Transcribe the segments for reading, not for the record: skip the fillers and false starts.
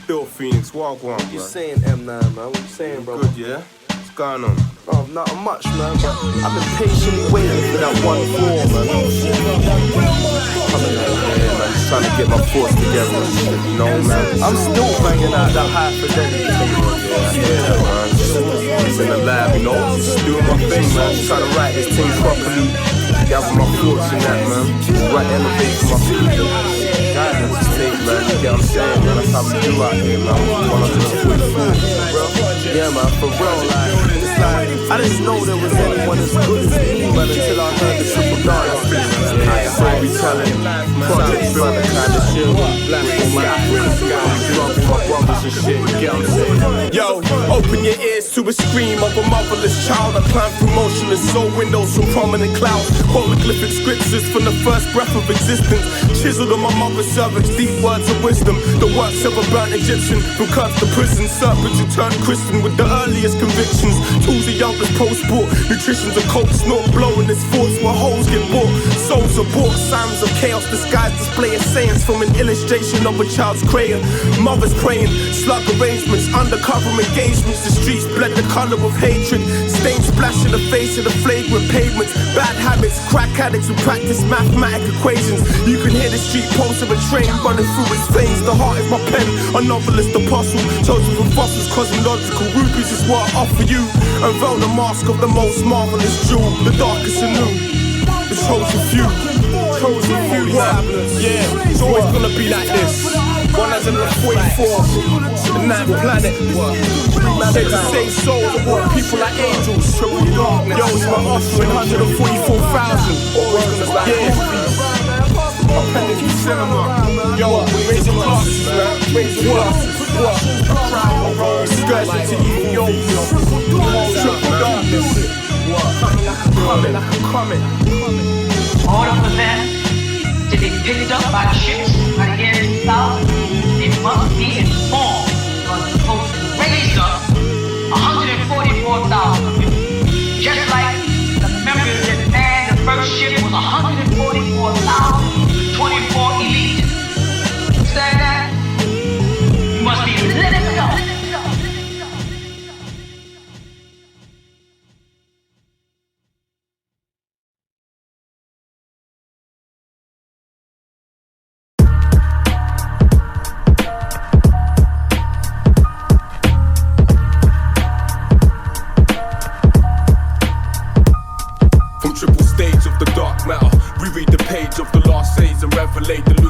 Still Phoenix, walk one, What you saying, M9, man? What you saying, bro? Good, yeah? What's going on? Bro, not much, man, but I've been patiently waiting for that 1-4, man. Coming out here, man, just trying to get my thoughts together and shit, you know, man. I'm still banging out that high fidelity tape. Yeah, I hear that, man. Just in the lab, you know, just doing my thing, man. Just trying to write this thing properly. Gather my thoughts in that, man. Right, elevate for my people. Guidance tape, man. You get what I'm saying, man. That's how we do out here, man. 144. Yeah, man, for real, like, it's like, I didn't know there was anyone as good as me, man, until I heard the triple dance. Storytelling, project builder kind of shit. My brothers and shit, you get what I'm saying? Yo, open your ears to a scream of a motherless child. I climb through motionless soul windows from prominent clouds. Hieroglyphic scriptures from the first breath of existence. Chiseled on my mother's cervix, deep words of wisdom. The works of a burnt Egyptian who cursed the prison. Serpents who turned Christian with the earliest convictions. Tools the youngest post-sport. Nutrition's a coke snort, blowing his thoughts where holes get bought. Souls are bought, signs of chaos. Disguised display of sayings from an illustration of a child's crayon. Mothers praying, slug arrangements, undercover engagements. The streets bled the color of hatred. Stains splash in the face of the flagrant pavements. Bad habits, crack addicts who practice mathematical equations. You can hear the street pulse of a train running through its veins. The heart is my pen, a novelist apostle. Chosen from fossils, cosmological rubies is what I offer you. Unveil the mask of the most marvelous jewel, the darkest anew. The chosen few, yeah, it's always gonna be like this. One as in the 44, the 9th planet. Said to save souls and walk people like angels. Yo, it's my offering, 144,000. Yeah. Appendix cinema. Yo, raising glasses, man. Raising glasses. Excursion to Ethiopia. Triple darkness. Coming. All of the men to be picked up by ships by the year 2000, they must be informed because the supposed to raise up 144,000 of you. Just like the members that manned the first ship was 144,000, 24 elite. Understand that? You must be living up.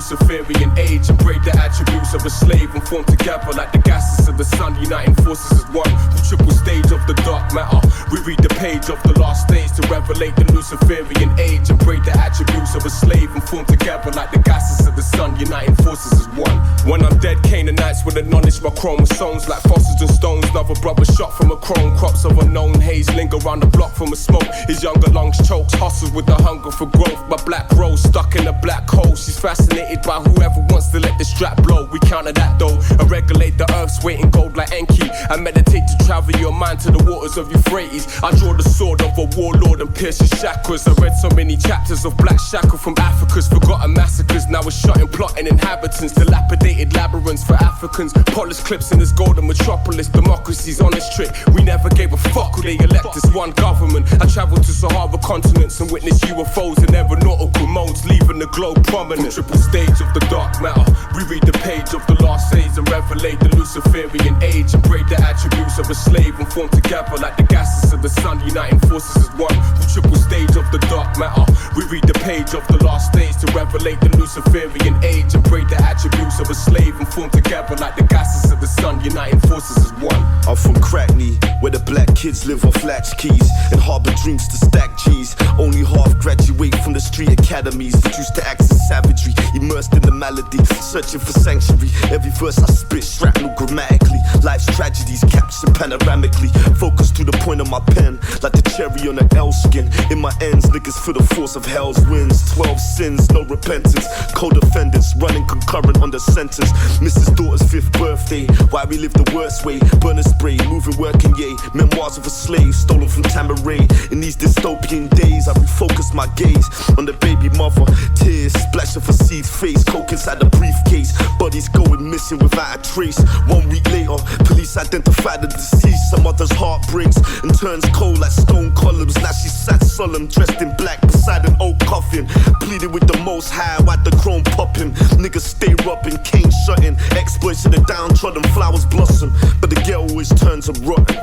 Luciferian age and break the attributes of a slave and form together like the gases of the sun, uniting forces as one. The triple stage of the dark matter, we read the page of the last stage to revelate the Luciferian age and break the attributes of a slave and form together like the gases of the sun, uniting forces as one. When I'm dead, Canaanites will acknowledge my chromosomes like fossils and stones. Another brother shot from a chrome, crops of unknown haze linger around the block from a smoke. His younger lungs chokes, hustles with the hunger for growth. My black rose stuck in a black hole. She's fascinated by whoever wants to let the strap blow. We counter that though. I regulate the earth's weight in gold like Enki. I meditate to travel your mind to the waters of Euphrates. I draw the sword of a warlord and pierce his chakras. I read so many chapters of black shackle from Africa's forgotten massacres. Now we're shutting plotting inhabitants, dilapidated labyrinths for Africans. Polished clips in this golden metropolis. Democracy's on this trick. We never gave a fuck who they elect as one government. I traveled to Sahara continents and witnessed UFOs in aeronautical modes, leaving the globe prominent. Triple stage of the dark matter, we read the page of the last age and revelate the Luciferian age and break the attributes of a slave and form together like the gases of the sun, uniting forces as one. The triple stage of the dark matter, we read the page of the last stage to revelate the Luciferian age and break the attributes of a slave and form together like the gases of the sun, uniting forces as one. I'm from Crackney, where the black kids live off latchkeys and harbor dreams to stack G's. Only half graduate from the street academies, reduced to acts of savagery, immersed in the malady, searching for sanctuary. Every verse I spit shrapnel grammatically. Life's tragedies captured panoramically, focused to the point of my pen, like the cherry on an L skin. In my ends, niggas feel the force of hell's winds. 12 sins, no repentance. Co-defendants running concurrent on the sentence. Mrs. Daughter's 5th birthday, why we live the worst way. Burner spray, moving working yay. Memoirs of a slave, stolen from Tamaray. In these dystopian days, I refocus my gaze on the baby mother. Tears splash of a seed face, coke inside the briefcase. Bodies going missing without a trace. 1 week later, police identified the deceased. Some others' heart breaks and turns cold like stone columns. Now she sat solemn, dressed in black beside an oak coffin. Pleaded with the most high, why'd the chrome pop him? Niggas stay rubbing, cane shutting. Exploits to the downtrodden, flowers blossom. But the ghetto always turns them rotten.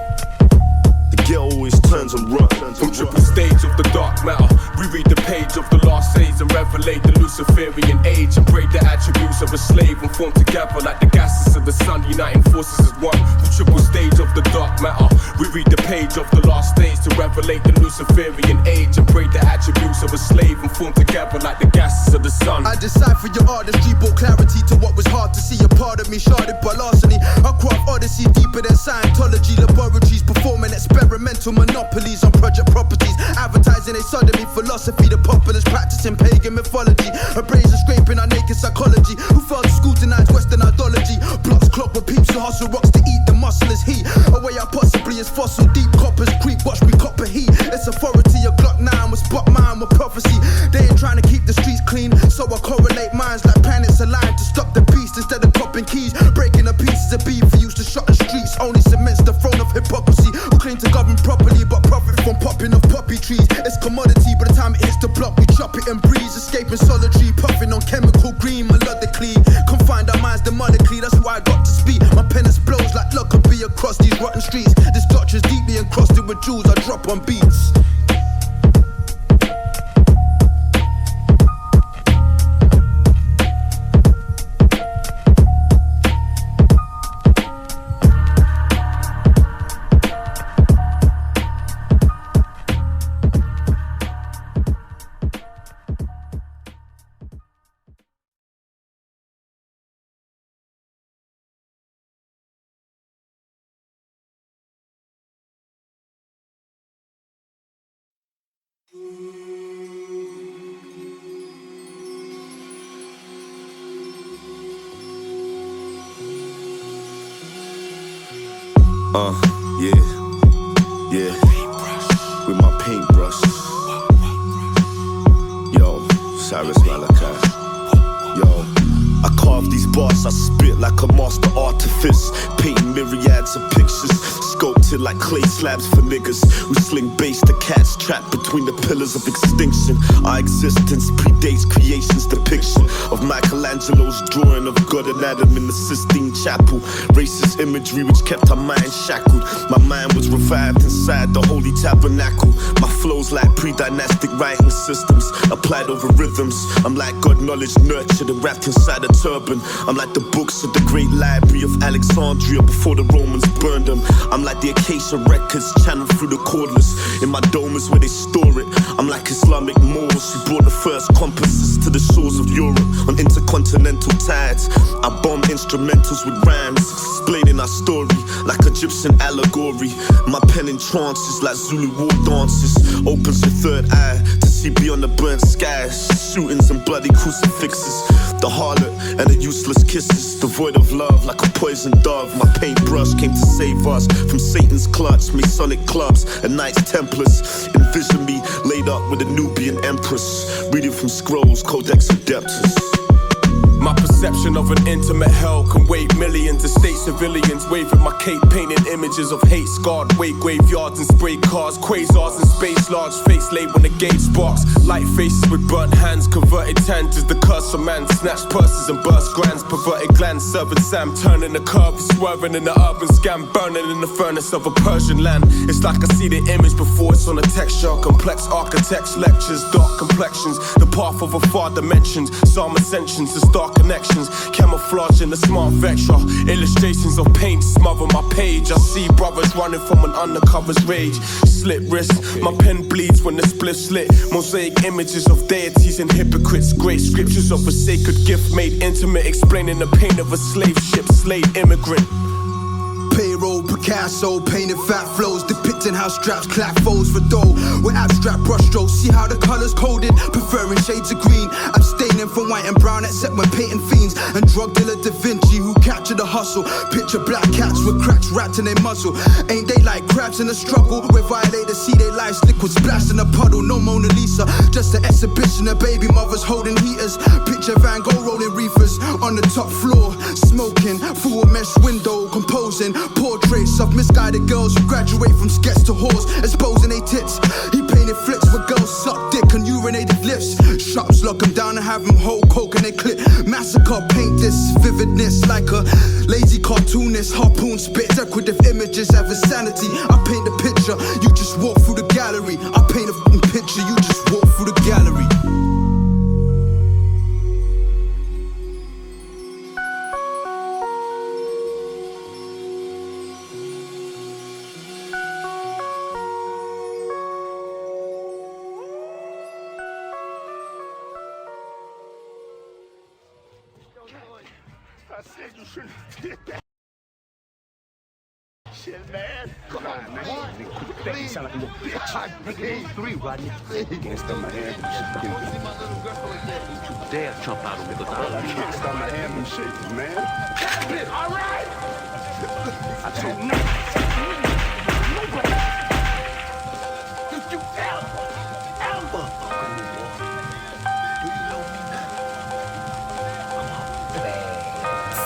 The ghetto always turns them rotten. From triple stage of the dark matter, we read the page of the last days and revelate the Luciferian age and break the attributes of a slave and form together like the gases of the sun, uniting forces as one. From triple stage of the dark matter, we read the page of the last days to revelate the Luciferian age and break the attributes of a slave and form together like the gases of the sun. I decipher your artistry, brought clarity to what was hard to see. A part of me sharded by larceny. I craft odyssey deeper than Scientology. Laboratories performing experimental monopolies on project properties, advertising a sodomy philosophy. The populace practicing pagan mythology, a brazen scraping our naked psychology. Who failed to scrutinize Western ideology? Blocks clock with peeps who hustle rocks to eat. The muscle is heat. A way out possibly is fossil. Deep coppers creep. Watch me copper heat. It's authority. A Glock 9 with spot mine with prophecy. They ain't trying to keep the streets clean, so I correlate minds like planets aligned to stop the beast instead of copping keys. Breaking the pieces of beef we used to shut the streets only cements the throne of hypocrisy. Who claim to govern properly but profit from popping of poppy trees. It's commodity, by the time it hits the block we chop it and breeze. Escaping solitary, puffing on chemical green melodically. Confined our minds demonically, that's why I got to speak. My pen explodes like Lockerbie across these rotten streets. This doctrine's deeply encrusted with jewels I drop on beats. Yeah, with my paintbrush. Yo, Cyrus, Malachi. Yo, I carve these bars, I spit like a master artifice, painting myriads of pictures, sculpted like clay slabs for niggas who sling bass to cats trapped between the pillars of extinction. Our existence predates creation's depiction of Michelangelo's drawing of God and Adam in the Sistine Chapel. Racist imagery which kept our minds shackled. My mind was revived inside the holy tabernacle. My flows like pre-dynastic writing systems applied over rhythms. I'm like God knowledge nurtured and wrapped inside a turban. I'm like the books of the great library of Alexandria before the Romans burned them. I'm like the Acacia records channeled through the cordless. In my dome is where they store it. I'm like Islamic Moors who brought the first compasses to the shores of Europe on intercontinental tides. I bomb instrumentals with rhymes explaining our story like Egyptian allegory. My pen in trances like Zulu war dances. Opens your third eye to see beyond the burnt skies. Shootings and bloody crucifixes. The harlot and the useless kisses, devoid of love like a poisoned dove. My paintbrush came to save us from Satan's clutch. Masonic clubs and Knights Templars. Envision me laid up with a Nubian empress, reading from scrolls, Codex Adeptus. My perception of an intimate hell can weigh millions of state civilians waving my cape, painting images of hate scarred weight graveyards and spray cars, quasars and space large face laid when the gauge sparks. Light faces with burnt hands, converted tans is the curse of man. Snatched purses and burst grands, perverted glands, serving Sam, turning the curve, swerving in the urban scam, burning in the furnace of a Persian land. It's like I see the image before it's on a texture. Complex architects, lectures, dark complexions, the path of a far dimensions, psalm ascensions, the star connections, camouflage in the smart vector, illustrations of paint smother my page. I see brothers running from an undercover's rage. Slit wrist, my pen bleeds when the spliff slit. Mosaic images of deities and hypocrites, great scriptures of a sacred gift made intimate, explaining the pain of a slave ship, slave immigrant. Payroll Picasso painted fat flows, depicting how straps clap foes for dough. With abstract brushstrokes, see how the colors coded, preferring shades of green, abstaining from white and brown except when painting fiends. And drug dealer Da Vinci who captured the hustle. Picture black cats with cracks wrapped in their muzzle. Ain't they like crabs in a struggle? Where violators see their lives liquid splashed in a puddle. No Mona Lisa, just an exhibition of baby mothers holding heaters. Picture Van Gogh rolling reefers on the top floor, smoking through a mesh window, composing portraits of misguided girls who graduate from sketch to whores, exposing their tits. He painted flicks where girls suck dick and urinated lips. Shops lock them down and have them hold coke in their clip. Masikah paint this vividness like a lazy cartoonist. Harpoon spit decorative images of insanity. I paint the picture, you just walk through the gallery. I paint a picture, you just walk through the gallery. I said you shouldn't have did that shit, man. Come on, man. Please. You sound like a little bitch. I paid 3, Rodney. You can't stop my hand from shaking. Don't you dare jump out of me, because I can't stop my hand from shaking, man. That's it, all right? I told you not. If you ever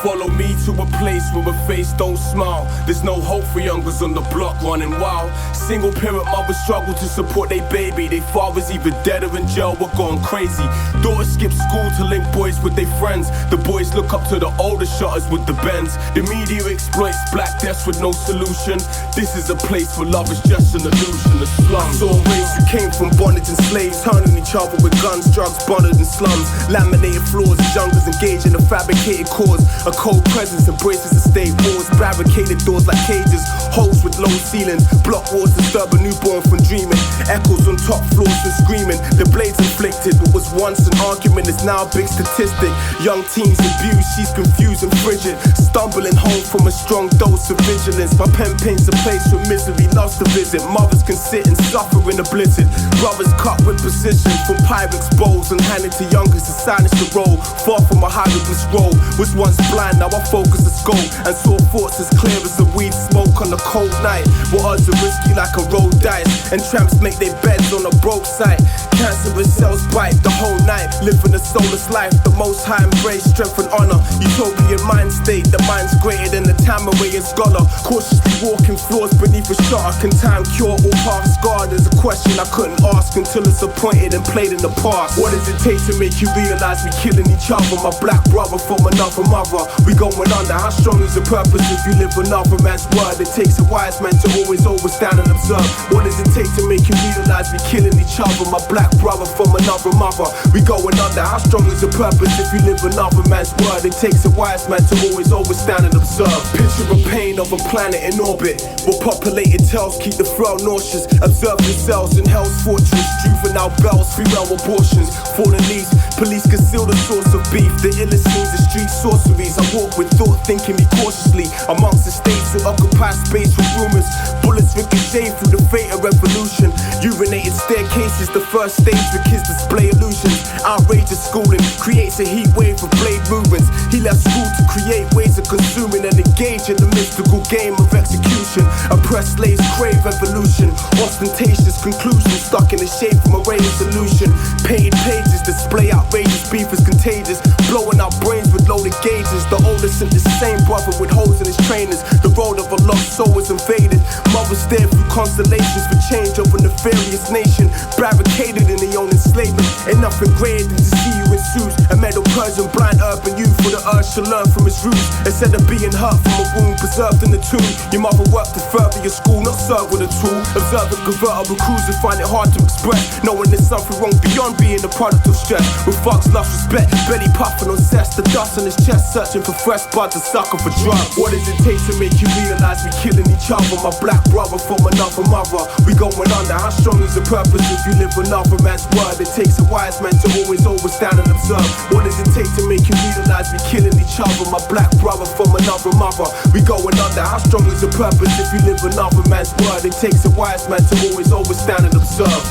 Follow me to a place where a face don't smile. There's no hope for youngers on the block running wild. Single parent mothers struggle to support their baby. Their fathers either dead or in jail or gone crazy. Daughters skip school to link boys with their friends. The boys look up to the older shutters with the bends. The media exploits black deaths with no solution. This is a place where love is just an illusion. The slums all raised who came from bondage and slaves, turning each other with guns, drugs, bonded in slums. Laminated floors, junglers engaged in a fabricated cause. A cold presence embraces the state wars. Barricaded doors like cages, holes with low ceilings. Block walls disturb a newborn from dreaming. Echoes on top floors and screaming. The blades inflicted what was once an argument is now a big statistic. Young teens abused, she's confused and frigid. Stumbling home from a strong dose of vigilance. My pen paints a place where misery loves to visit. Mothers can sit and suffer in a blizzard. Brothers cut with precision from Pyrex bowls and handed to youngers to silence the role. Far from a hieroglyph scroll. Was once blind, now I focus the scope and saw thoughts as clear as the weed smoke on a cold night. What odds are risky like a roll dice, and tramps make their beds on a broke site. Cancerous cells bite the whole night, living a soulless life. The most high embrace strength and honor. Utopian mind state, the mind's greater than the Tamarayan scholar. Cautiously walking floors beneath a shutter. Can time cure all past scarred? Is a question I couldn't ask until it's appointed and played in the past. What does it take to make you realize we killing each other? My black brother from another mother. We going under. How strong is the purpose if you live another man's word? It takes a wise man to always stand and observe. What does it take to make you realize we killing each other? My black brother from another mother. We going under. How strong is the purpose if you live another man's word? It takes a wise man to always stand and observe. Picture a pain of a planet in orbit, where populated tells keep the frail nauseous. Observe yourselves in hell's fortress. Juvenile bells, free realm abortions. Fallen leaves, police conceal the source of beef. The illest scenes of street sorceries. I walk with thought, thinking me cautiously amongst the states who occupy space with rumors. Bullets ricochet through the fate of revolution. Urinated staircases, the first stage where kids display illusions. Outrageous schooling creates a heat wave of blade movements. He left school to create ways of consuming and engage in the mystical game of execution. Oppressed slaves crave evolution. Ostentatious conclusions stuck in the shape from a ray of solution. Painted pages display outrageous beef is contagious. Blowing out brains with loaded gauges. The oldest and the same brother with holes in his trainers. The road of a lost soul is invaded. Mothers stare through constellations for change of a nefarious nation. Barricaded in their own enslavement. Ain't nothing greater than to see you in suits. A metal Persian blind urban youth for the urge to learn from his roots. Instead of being hurt from a wound preserved in the tomb. Your mother worked to further your school, not serve with a tool. Observe a convertible cruiser, find it hard to express. Knowing there's something wrong beyond being a product of stress. With fucks lost respect, belly puffing on cess. The dust on his chest searching for fresh buds and sucker for drugs. What does it take to make you realize we killing each other? My black brother from another mother. We going under. How strong is the purpose if you live another man's word? It takes a wise man to always stand and observe. What does it take to make you realize we killing each other? my black brother from another mother. We going under, how strong is the purpose if you live another man's word? It takes a wise man to always overstand and observe.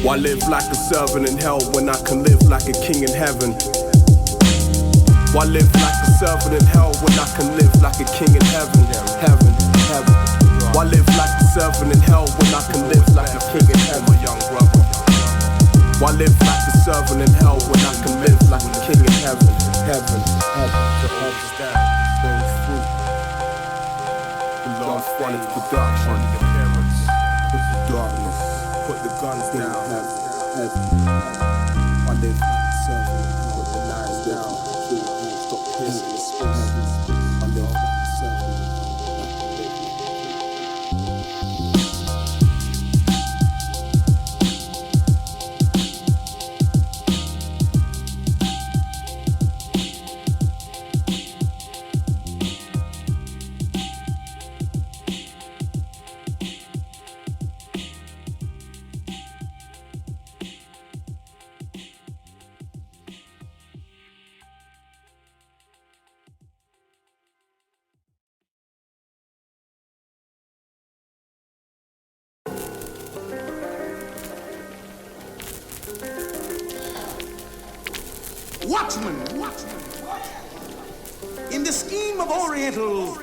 Why live like a servant in hell when I can live like a king in heaven? Why live like a servant in hell when I can live like a king in heaven? Heaven, heaven. Why live like a servant in hell when I can live like a king in heaven, young brother? Why live like a servant in hell when I can live like a king in heaven? Heaven, heaven. The earth down, bearing fruit. The last one is production. The parents put the darkness, put the guns down. Heaven. Why live like a servant, put the lies down. Stop piercing the space. Why live like a servant. Watchmen, in the scheme of Oriental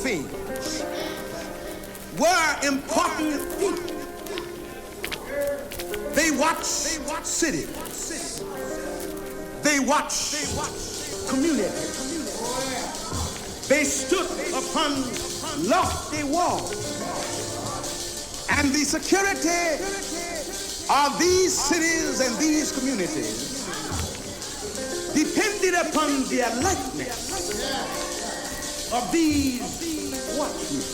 things, were important people. They watch cities. They watch communities. They stood upon lofty walls. And the security of these cities and these communities depended upon the alertness of these watchmen.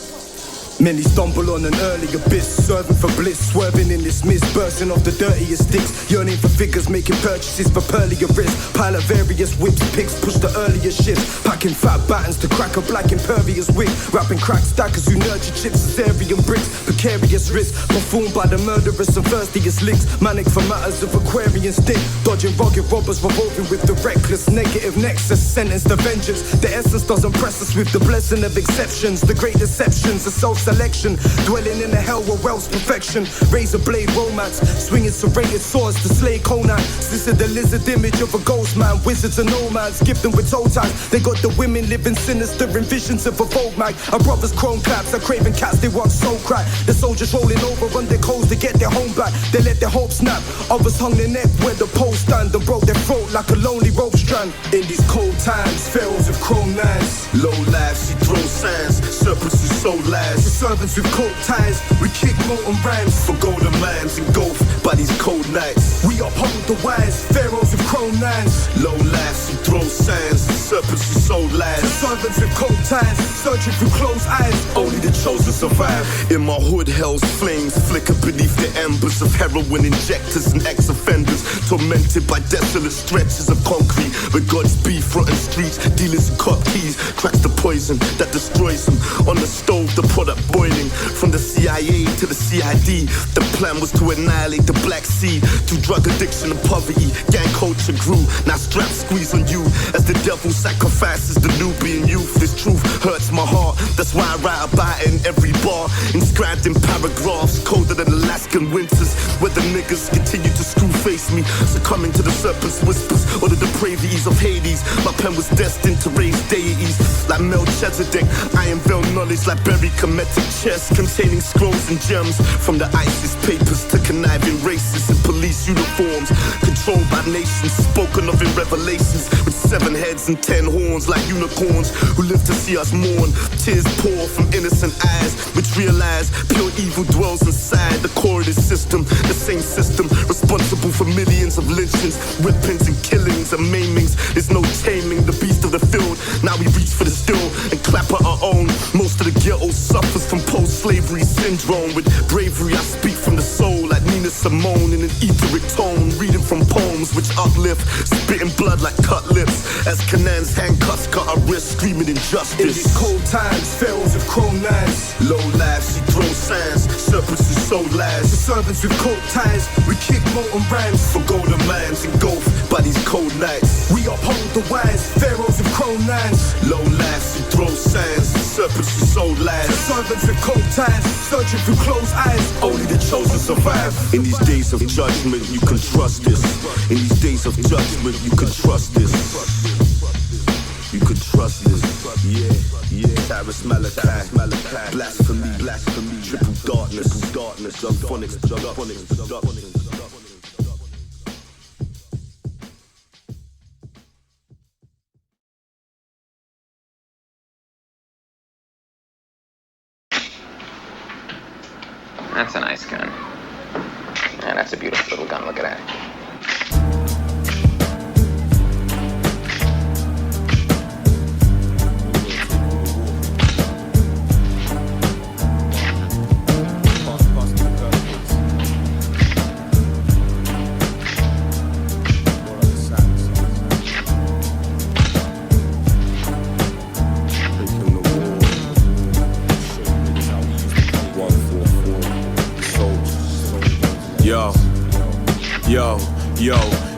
Many stumble on an early abyss, serving for bliss, swerving in this mist, bursting off the dirtiest sticks, yearning for figures, making purchases for pearlier wrists, pile of various whips, picks, push the earlier shifts, packing fat battens to crack a black impervious wig, wrapping crack stackers who nurture chips, Caesarean bricks, precarious risks, performed by the murderous and thirstiest links, manic for matters of Aquarian stick, dodging rugged robbers, revolving with the reckless, negative nexus, sentenced to vengeance, the essence doesn't press us with the blessing of exceptions, the great deceptions, the self-selection, dwelling in a hell where wealth's perfection, razor blade romance, swinging serrated swords to slay Conan, this is the lizard image of a ghost man, wizards and nomads, gifted with toe ties, they got the women living sinister in visions of a Vogue mag, our brothers chrome claps, are craving cats, they want soul crack, the soldiers rolling over on their coals to get their home back, they let their hope snap, others hung their neck where the poles stand and broke their throat like a lonely rope strand, in these cold times, pharaohs with chrome knives, low lives, she throws signs, serpents who sow lies, the servants with coat ties, we kick molten rhymes, for golden mines engulfed by these cold nights, we uphold the wise, pharaohs with chrome nines, low lives, she throws signs, serpents who sow lies, the servants with coat ties, searching through closed eyes, only the chosen survive. In my hood, hell's flames flicker beneath the embers of heroin injectors and ex-offenders, tormented by desolate stretches of concrete, where God's beef rotten streets, dealers and cop keys, cracks the poison that destroys them. On the stove, the product boiling, from the CIA to the CID, the plan was to annihilate the black seed, through drug addiction and poverty, gang culture grew, now straps squeeze on you, as the devil sacrifices the Nubian youth. This truth hurts my heart, that's why I write about it in every bar, inscribed in paragraphs, colder than Alaskan winters, where the niggas continue to screw face me, succumbing to the serpent's whispers, or the depravities of Hades. My pen was destined to raise deities, like Melchizedek, I unveil knowledge like buried Kemetic chests, containing scrolls and gems, from the ISIS papers to conniving racists in police uniforms, controlled by nations, spoken of in revelations, with 7 heads and 10 horns like unicorns, who live to see us mourn, tears pour from innocent eyes, which realize pure evil dwells inside the core of this system, the same system responsible for millions of lynchings, whippings and killings and maimings. There's no taming the beast of the field, now we reach for the still and clap at our own. Most of the ghetto suffers from post-slavery syndrome, with bravery I speak from the soul like Nina Simone, in an etheric tone, reading from poems which uplift, spitting blood like cut lips, as Canan's handcuffs cut our wrists, screaming injustice. In these cold times, pharaohs with chrome knives, low lives, she throws signs, serpents who sow lies, the servants with coat ties, we kick molten rhymes, for golden mines engulfed by these cold nights, we uphold the wise, pharaohs with chrome nines, low purposely sold lies. Servants with cold ties, searching through closed eyes. Only the chosen survive. In these days of judgment, you can trust this. In these days of judgment, you can trust this. You can trust this. Yeah, yeah. Cyrus, Malachi, Blasphemy, triple darkness, phonics. That's a nice gun. Yeah, that's a beautiful little gun. Look at that.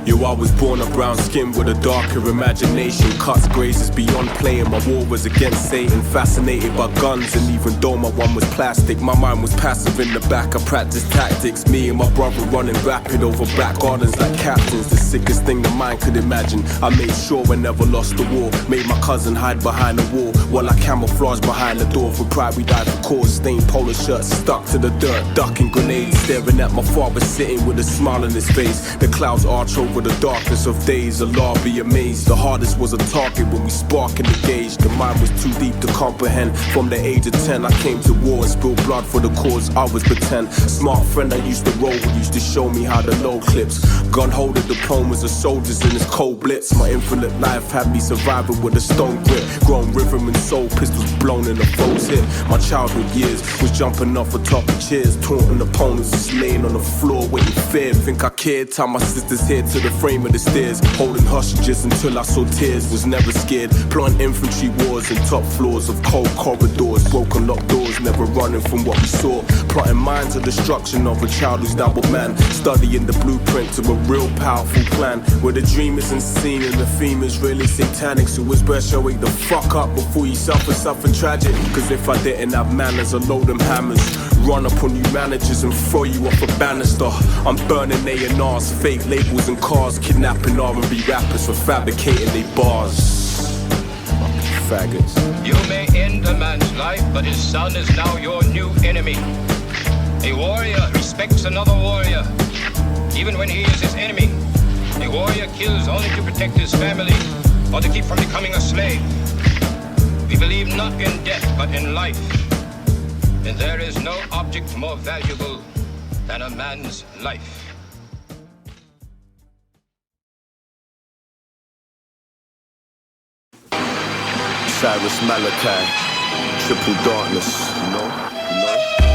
Yo, I was born a brown skin with a darker imagination. Cuts grazes beyond playing. My war was against Satan. Fascinated by guns, and even though my one was plastic, my mind was passive in the back. I practiced tactics. Me and my brother running rapid over back gardens like captains. The sickest thing the mind could imagine. I made sure I never lost the war. Made my cousin hide behind the wall while I camouflaged behind the door. For pride we died for cause. Stained polo shirts stuck to the dirt, ducking grenades, staring at my father sitting with a smile on his face. The clouds arch over the darkness of days. Allah be amazed. The hardest was a target when we spark and engage. The mind was too deep to comprehend. From the age of 10 I came to war and spilled blood for the cause. I was pretend. Smart friend I used to roll with used to show me how to load clips. Gun holder diplomas of soldiers in this cold blitz. My infinite life had me surviving with a stone grip. Grown rhythm and soul, pistols blown in a foe's hit. My childhood years was jumping off atop of chairs, taunting opponents, just laying on the floor waiting fear. Think I cared, tie my sister's head to the frame of the stairs, holding hostages until I saw tears. Was never scared, plotting infantry wars and top floors of cold corridors, broken locked doors, never running from what we saw. Plotting minds of destruction of a child who's double man, studying the blueprint to a real powerful plan, where the dream is unseen and the theme is really satanic. So it's best you wake the fuck up before you suffer something tragic. Cause if I didn't have manners, I'd load them hammers, run up on you managers and throw you off a banister. I'm burning A&Rs, fake labels and cars, kidnapping R&B rappers for fabricating they bars. Faggots. You may end a man's life, but his son is now your new enemy. A warrior respects another warrior, even when he is his enemy. A warrior kills only to protect his family or to keep from becoming a slave. We believe not in death, but in life. And there is no object more valuable than a man's life. Cyrus, Malachi, triple darkness, you know?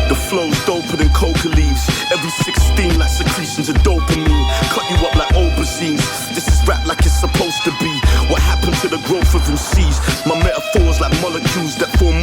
The flow's doper than coca leaves. Every 16 like secretions of dopamine. Cut you up like aubergines. This is rap like it's supposed to be. What happened to the growth of MCs? My metaphors like molecules that form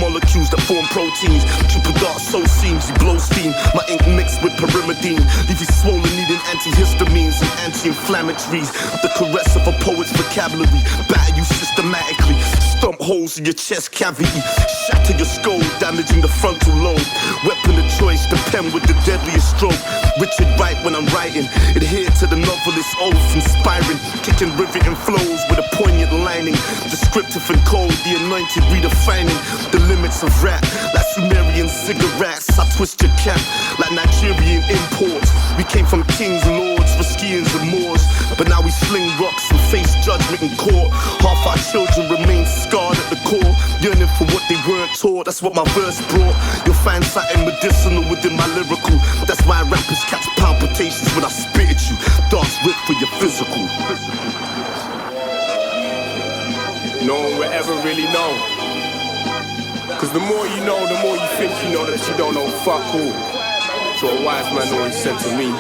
proteins. Triple dark soul seams, you blow steam. My ink mixed with pyrimidine. Leave you swollen needing antihistamines and anti-inflammatories. The caress of a poet's vocabulary. Batter you systematically. Stomp holes in your chest cavity. Shatter your skull, damaging the frontal lobe. Weapon of choice, the pen with the deadliest stroke. Richard Wright when I'm writing. Adhere to the novelist's oath, inspiring. Kicking riveting flows with a poignant lining. Descriptive and cold, the anointed redefining the limits of rap. Like Sumerian cigarettes, I twist your cap. Like Nigerian imports. We came from kings, lords, Riskians and Moors. But now we sling rocks and face judgment in court. Half our children remain scarred at the core, yearning for what they weren't taught. That's what my verse brought. You'll find something medicinal within my lyrical. That's why rappers catch palpitations when I spit at you. Darts rip for your physical. No one will ever really know. Cause the more you know, the more you think you know that you don't know fuck all. So a wise man always said to me,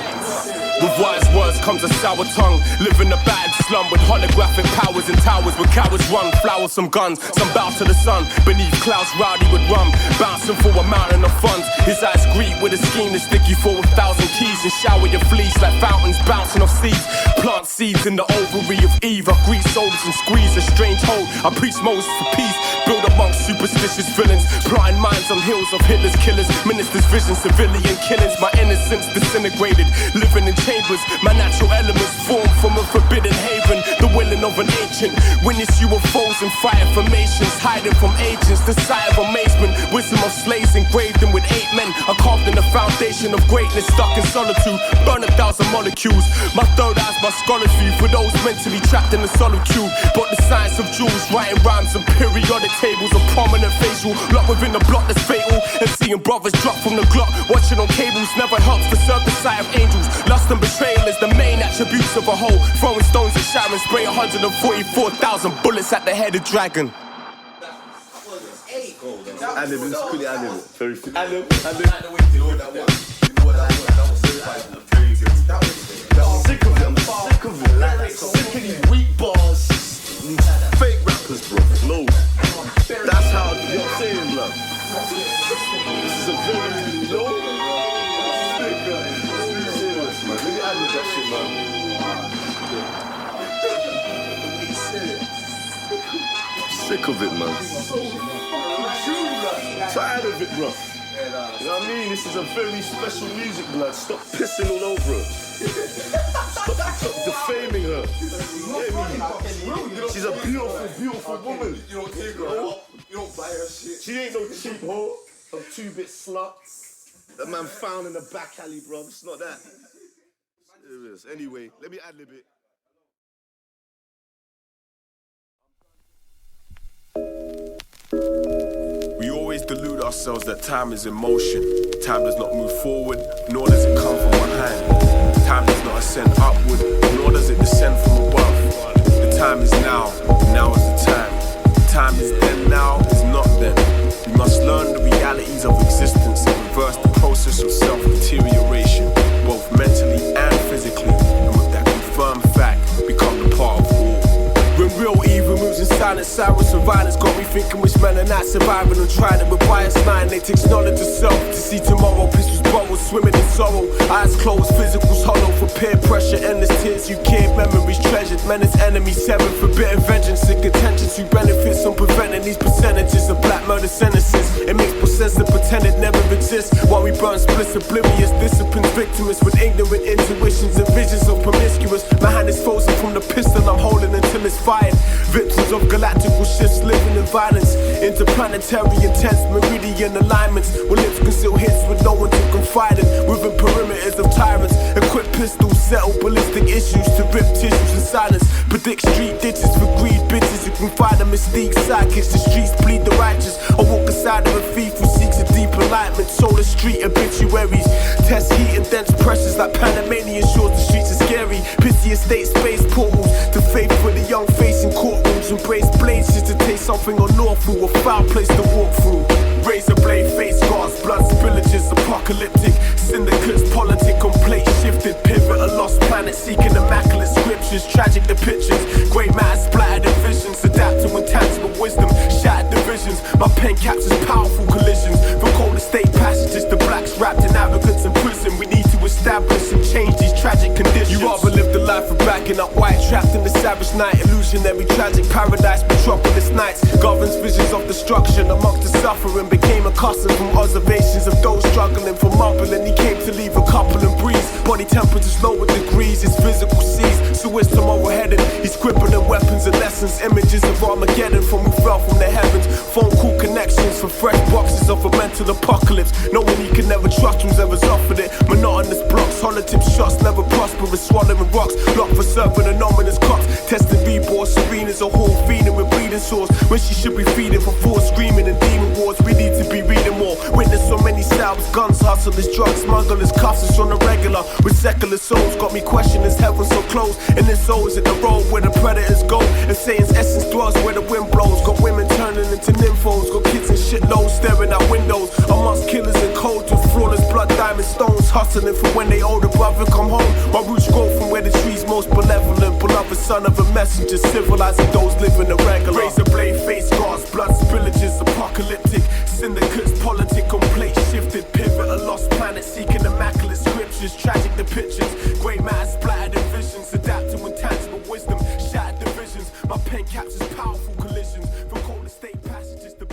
with wise words comes a sour tongue. Live in a bad slum with holographic powers and towers where cowards run. Flowers, some guns, some bow to the sun. Beneath clouds, rowdy with rum, bouncing for a mountain of funds. His eyes greet with a scheme to stick you for 1,000 keys and shower your fleece like fountains bouncing off seeds. Plant seeds in the ovary of Eve. I greet soldiers and squeeze a strange hold. I preach Moses for peace. Build amongst superstitious villains, plotting minds on hills of Hitler's killers. Ministers' vision, civilian killings. My innocence disintegrated, living in chambers. My natural elements formed from a forbidden haven. The willing of an ancient. Witness UFOs and fire formations, hiding from agents. The sight of amazement. Wisdom of slaves engraved in with 8 men. I carved in the foundation of greatness, stuck in solitude. Burn 1,000 molecules. My third eye's my scholar's view for those mentally trapped in the solitude. But the science of jewels, writing rhymes and periodic tables of prominent facial. Locked within the block that's fatal. And seeing brothers drop from the Glock. Watching on cables never helps to serve the sight of angels. Lust and betrayal is the main attributes of a whole. Throwing stones at Sharon, spray 144,000 bullets at the headed dragon. Anim, it's pretty anim. Very fit. Anim. Sick of it, I'm sick of it. Sick of these weak bars. These fake rappers, bro. No. That's how, you know what I'm saying, bro? This is a very low. Serious, man. Let me add with that shit, man. Sick of it, man. Tired of it, bro. You know what I mean? This is a very special music, blood. Stop pissing all over her. Stop defaming her. You know she's a beautiful, beautiful woman. You don't take her out. You don't buy her shit. She ain't no cheap hoe. A 2-bit slut. That man found in the back alley, bro. It's not that. Serious. Anyway, let me ad-lib it. We always delude ourselves that time is in motion. Time does not move forward, nor does it come from behind. Time does not ascend upward, nor does it descend from above. The time is now is the time. The time is then, now is not then. We must learn the realities of existence and reverse the process of self-deterioration, both mentally and physically, and with that confirmed fact, become the part of all. When real evil moves in silence, Cyrus and violence got me thinking which men are not surviving and trying it with bias line. They take knowledge of self to see tomorrow. Pistols borrowed, swimming in sorrow. Eyes closed, physicals hollow for peer pressure. Endless tears, you kid, memories treasured. Menace enemies, seven forbidden vengeance and contentions. Who benefits on preventing these percentages of black murder sentences? It makes more sense to pretend it never exists. While we burn splits, oblivious disciplines, victims with ignorant intuitions and visions of promiscuous. My hand is frozen from the pistol I'm holding until it's fired. Victims of galactical shifts living in violence. Interplanetary intense meridian alignments. Where lips conceal hits with no one to confide in. Within perimeters of tyrants. Equipped pistols settle ballistic issues to rip tissues in silence. Predict street ditches for greed bitches. You can find the mystique sidekicks. The streets bleed the righteous. I walk aside of a thief who seeks a deep enlightenment. Soul the street obituaries. Test heat and dense pressures like Panamanian shores. The streets are scary. Pissy estate space portals. To faith for the young facing courtrooms. Embrace blades just to taste something on North through a foul place to walk through. Razor blade face guards, blood spillages, apocalyptic syndicates, politic on plate shifted, pivot a lost planet seeking immaculate scriptures, tragic depictions, great mass splattered in visions, adapting with tangible wisdom, shattered divisions. My pen captures powerful collisions from cold estate passages to blacks wrapped in arrogance in prison. We need to establish and change these tragic conditions. You rather live the life of backing up white, trapped in the savage night, illusionary tragic paradise, metropolis nights governs visions of destruction amongst the suffering. Became accustomed from observations of those struggling for mumbling. He came to leave a couple and breeze. Body temperatures lower degrees, his physical sees. So it's tomorrow headed. He's crippling weapons and lessons. Images of Armageddon from who fell from the heavens. Phone call connections for fresh boxes of a mental apocalypse. Knowing he can never trust who's ever offered it. Monotonous blocks, holotip shots, never prosperous. Swallowing rocks, locked for serving anonymous cops. Testing reborn, Serena's a whole feeding with bleeding sores. When she should be feeding for full screaming and demon wars. We need to be reading more. Witness so many salves, guns, hustlers, drugs, smugglers, cuffs us on the regular. With secular souls, got me questioning is heaven so close. And this soul is in the road where the predators go. And Satan's essence dwells where the wind blows. Got women turning into nymphos. Got kids in shitloads staring out windows. Amongst killers and cold with flawless blood, diamond stones. Hustling for when they older brother come home. My roots grow from where the tree's most benevolent. Beloved son of a messenger, civilizing those living irregular. Razor blade face guards, blood spillages, apocalyptic syndicates, politic on plate shifted, pivot a lost planet seeking immaculate scriptures, tragic depictions, grey mass splattered in visions, adapting with tangible wisdom, shattered divisions. My pen captures powerful collisions from cold estate passages to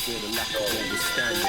fear the lack of understanding.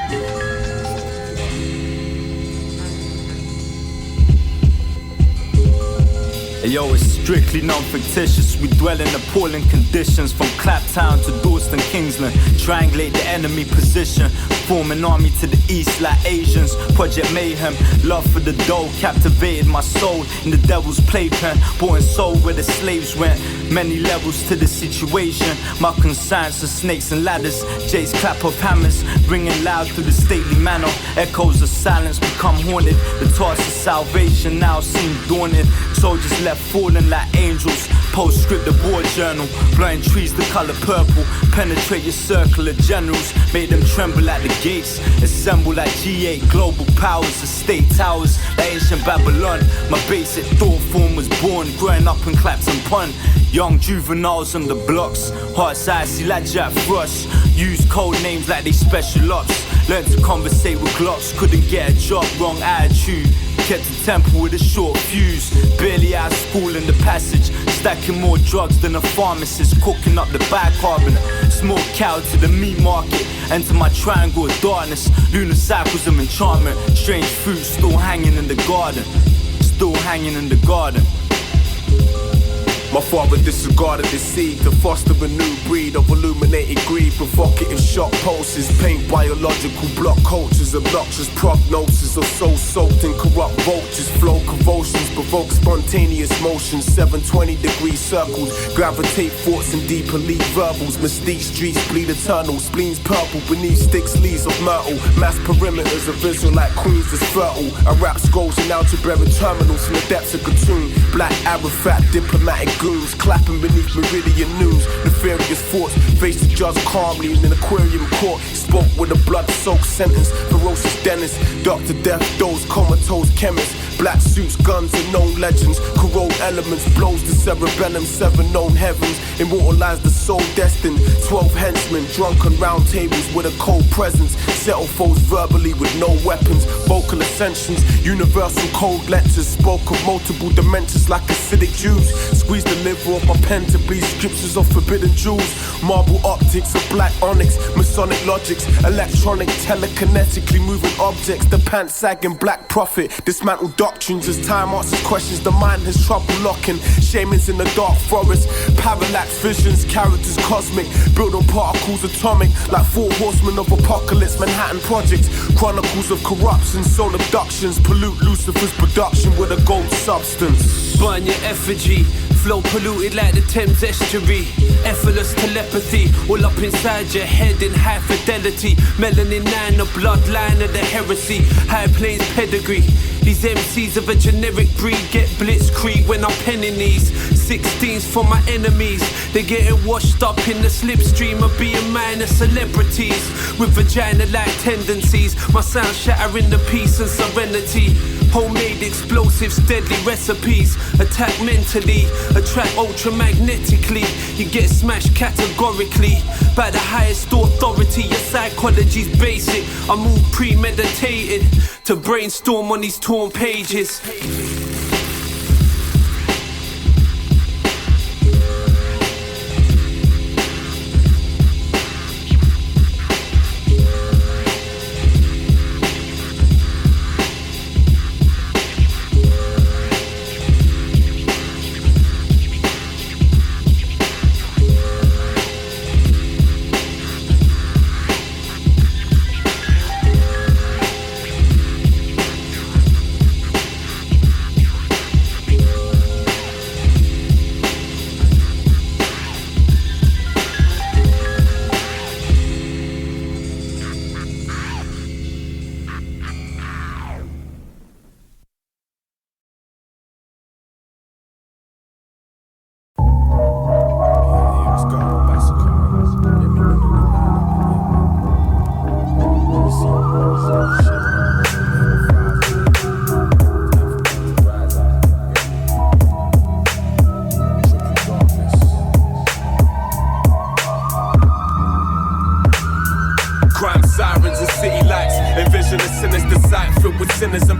Yo, it's strictly non-fictitious. We dwell in appalling conditions, from Claptown to Dawson, Kingsland. Triangulate the enemy position, form an army to the east like Asians. Project Mayhem, love for the dough captivated my soul in the devil's playpen. Bought and sold where the slaves went. Many levels to the situation. My consigns are snakes and ladders. Jehst clap of hammers, ringing loud through the stately manor. Echoes of silence become haunted. The task of salvation now seems daunting. Soldiers left falling like angels. Postscript the war journal. Blind trees the color purple. Penetrate your circle of generals. Make them tremble at the gates. Assemble like G8 global powers. The state towers like ancient Babylon. My basic thought form was born. Growing up in Clapton Pond. Young juveniles on the blocks. Hearts icy like Jack Frost. Use code names like they special ops. Learned to conversate with Glocks. Couldn't get a job, wrong attitude. Kept the temple with a short fuse. Barely out of school in the passage. Stacking more drugs than a pharmacist. Cooking up the bicarbonate. Small cow to the meat market. Enter my triangle of darkness. Lunar cycles of enchantment. Strange fruit still hanging in the garden. Still hanging in the garden. My father disregarded his seed to foster a new breed of illuminated greed. Provocative shock pulses, paint biological block cultures. Obnoxious prognosis of soul-soaked in corrupt vultures. Flow convulsions, provoke spontaneous motions. 720-degree circles, gravitate thoughts and deep elite verbals. Mystique streets bleed eternal, spleens purple beneath sticks, leaves of myrtle. Mass perimeters of Israelite queens is fertile. I rap scrolls in algebraic terminals from the depths of Katoon. Black Arafat, diplomatic goons, clapping beneath meridian news. Nefarious thoughts, face the judge calmly in an aquarium court. Spoke with a blood-soaked sentence. Ferocious dentist, Dr. Death, those comatose chemists. Black suits, guns and known legends. Corrode elements, blows the cerebellum. 7 known heavens, immortalize the soul destined. 12 henchmen, drunk on round tables with a cold presence. Settle foes verbally with no weapons. Vocal ascensions, universal cold letters. Spoke of multiple dimensions like acidic Jews. Squeeze the liver off my pen to bleed scriptures of forbidden jewels. Marble optics of black onyx, Masonic logics. Electronic, telekinetically moving objects. The pants sagging black prophet. Dismantle doctrines as time answers questions. The mind has trouble locking. Shamans in the dark forest. Parallax visions, characters cosmic. Build on particles atomic. Like 4 horsemen of apocalypse. Manhattan projects. Chronicles of corruption. Soul abductions. Pollute Lucifer's production with a gold substance. Burn your effigy. Flow polluted like the Thames estuary. Effortless telepathy, all up inside your head in high fidelity. Melanin 9, the bloodline of the heresy. High plains pedigree. These MCs of a generic breed get blitzkrieg when I'm penning these 16s for my enemies. They getting washed up in the slipstream of being minor celebrities with vagina-like tendencies. My sound shattering the peace and serenity. Homemade explosives, deadly recipes. Attack mentally, attract ultramagnetically. You get smashed categorically by the highest authority. Your psychology's basic. I move premeditated to brainstorm on these torn pages.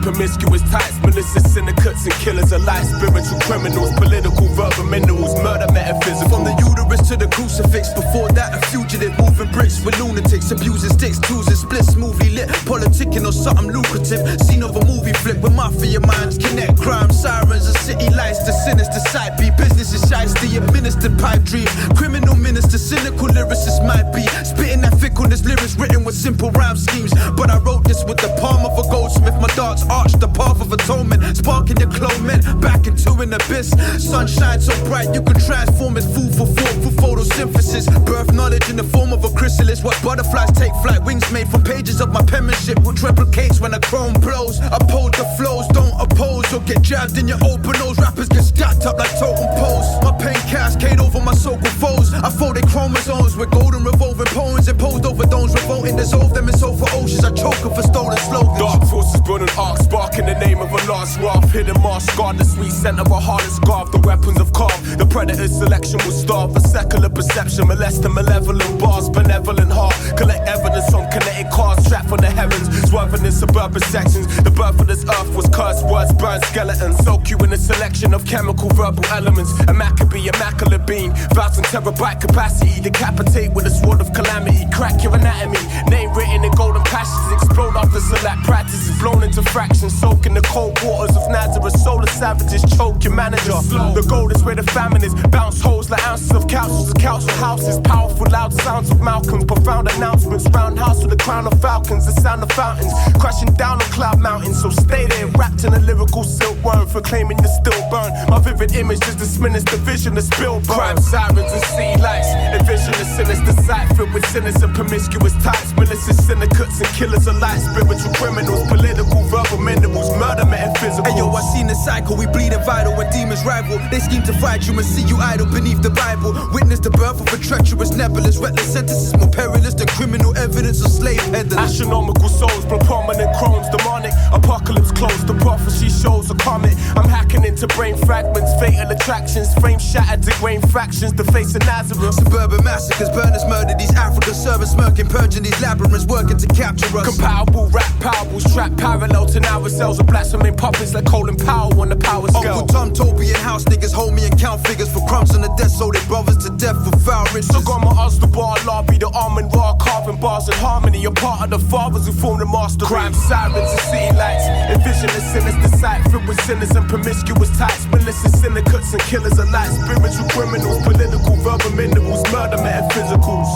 Promiscuous types, malicious syndicates and killers alike. Spiritual criminals, political verbal minerals, murder metaphysical. From the uterus to the crucifix, before that a fugitive moving bricks with lunatics. Abusing takes twos and splits, smoothly lit. Politicking or something lucrative. Scene of a movie flick with mafia minds connect. Crime sirens and city lights. The sinister side B. Business is shiesty, administered pipe dreams. Criminal minister, cynical lyricist might be spitting that fickleness, lyrics written with simple rhyme schemes. But I wrote this with the palm of a goldsmith. My darts arched the path of atonement, sparking your clone back into an abyss. Sunshine so bright you can transform it. Food for thought, for photosynthesis. Birth knowledge in the form of a chrysalis. What butterflies take flight, wings made from pages of my penmanship, which replicates when a chrome blows. Uphold the flows, don't oppose or get jabbed in your open nose. Rappers get stacked up like totem poles. My pain cascade over my so-called foes. I folded chromosomes with golden revolving poems imposed over domes, revolting, dissolve them in sulfur oceans. I choke them for stolen slogans. Dark forces burning arc, spark in the name of a lost wrath. Hidden mask, guard the sweet scent of a harness carved. The weapons of carved. The predator's selection will starve. A secular perception, molest the malevolent bars, benevolent heart. Collect evidence on kinetic cars, trapped for the heavens. Swerving in suburban sections. The birth of this earth was cursed, words burn skeletons. Soak you in a selection of chemical verbal elements. A Maccabee, immaculate being. 1,000 terabyte capacity. Decapitate with a sword of calamity. Crack your anatomy. Name written in golden passions. Explode after select practices. Blown into fractions. Soak in the cold waters of Nazareth. Solar savages choke your manager. The gold is where the famine is. Bounce holes like ounces of couches. Council houses. Powerful loud sounds of Malcolms. Profound announcements. Roundhouse with the crown of falcons. The sound of fountains. Crashing down on cloud mountains. So stay there. Wrapped in a lyrical silkworm. Proclaiming you still burn. My vivid image is the sinister vision of Spielberg. Crime sirens and city lights. Envision a sinister sight filled with sinners and promiscuous types. Malicious syndicates and killers alike. Spiritual criminals. Political verbal minerals. Murder metaphysical. Hey yo, I seen the cycle. We bleeding vital when demons rival. They scheme to fight you and see you idle beneath the Bible. Witness the birth of a treacherous nebulous. Reckless sentences more perilous than criminal evidence of slave peddlers. Astronomical souls, prominent chromes, demonic. Apocalypse close, the prophecy shows a comet. I'm hacking into brain fragments, fatal attractions. Frame shattered to grain fractions, the face of Nazareth. Suburban massacres, burners murder these African servants, smirking, purging these labyrinths, working to capture us. Comparable rap parables, trapped parallel to now cells of blaspheming puppets like Colin Powell on the power scale. Uncle Tom, Toby and house niggas hold me and count figures for crumbs on the death, so they brothers to death for foul riches. So got my Ulster bar lobby, the almond raw carving bars in harmony. You're part of the fathers who formed the master. Crime sirens and city lights, envision a sinister sight filled with sinners and promiscuous types. Malicious syndicates and killers alike. Spiritual criminals, political verbal minerals, murder metaphysicals.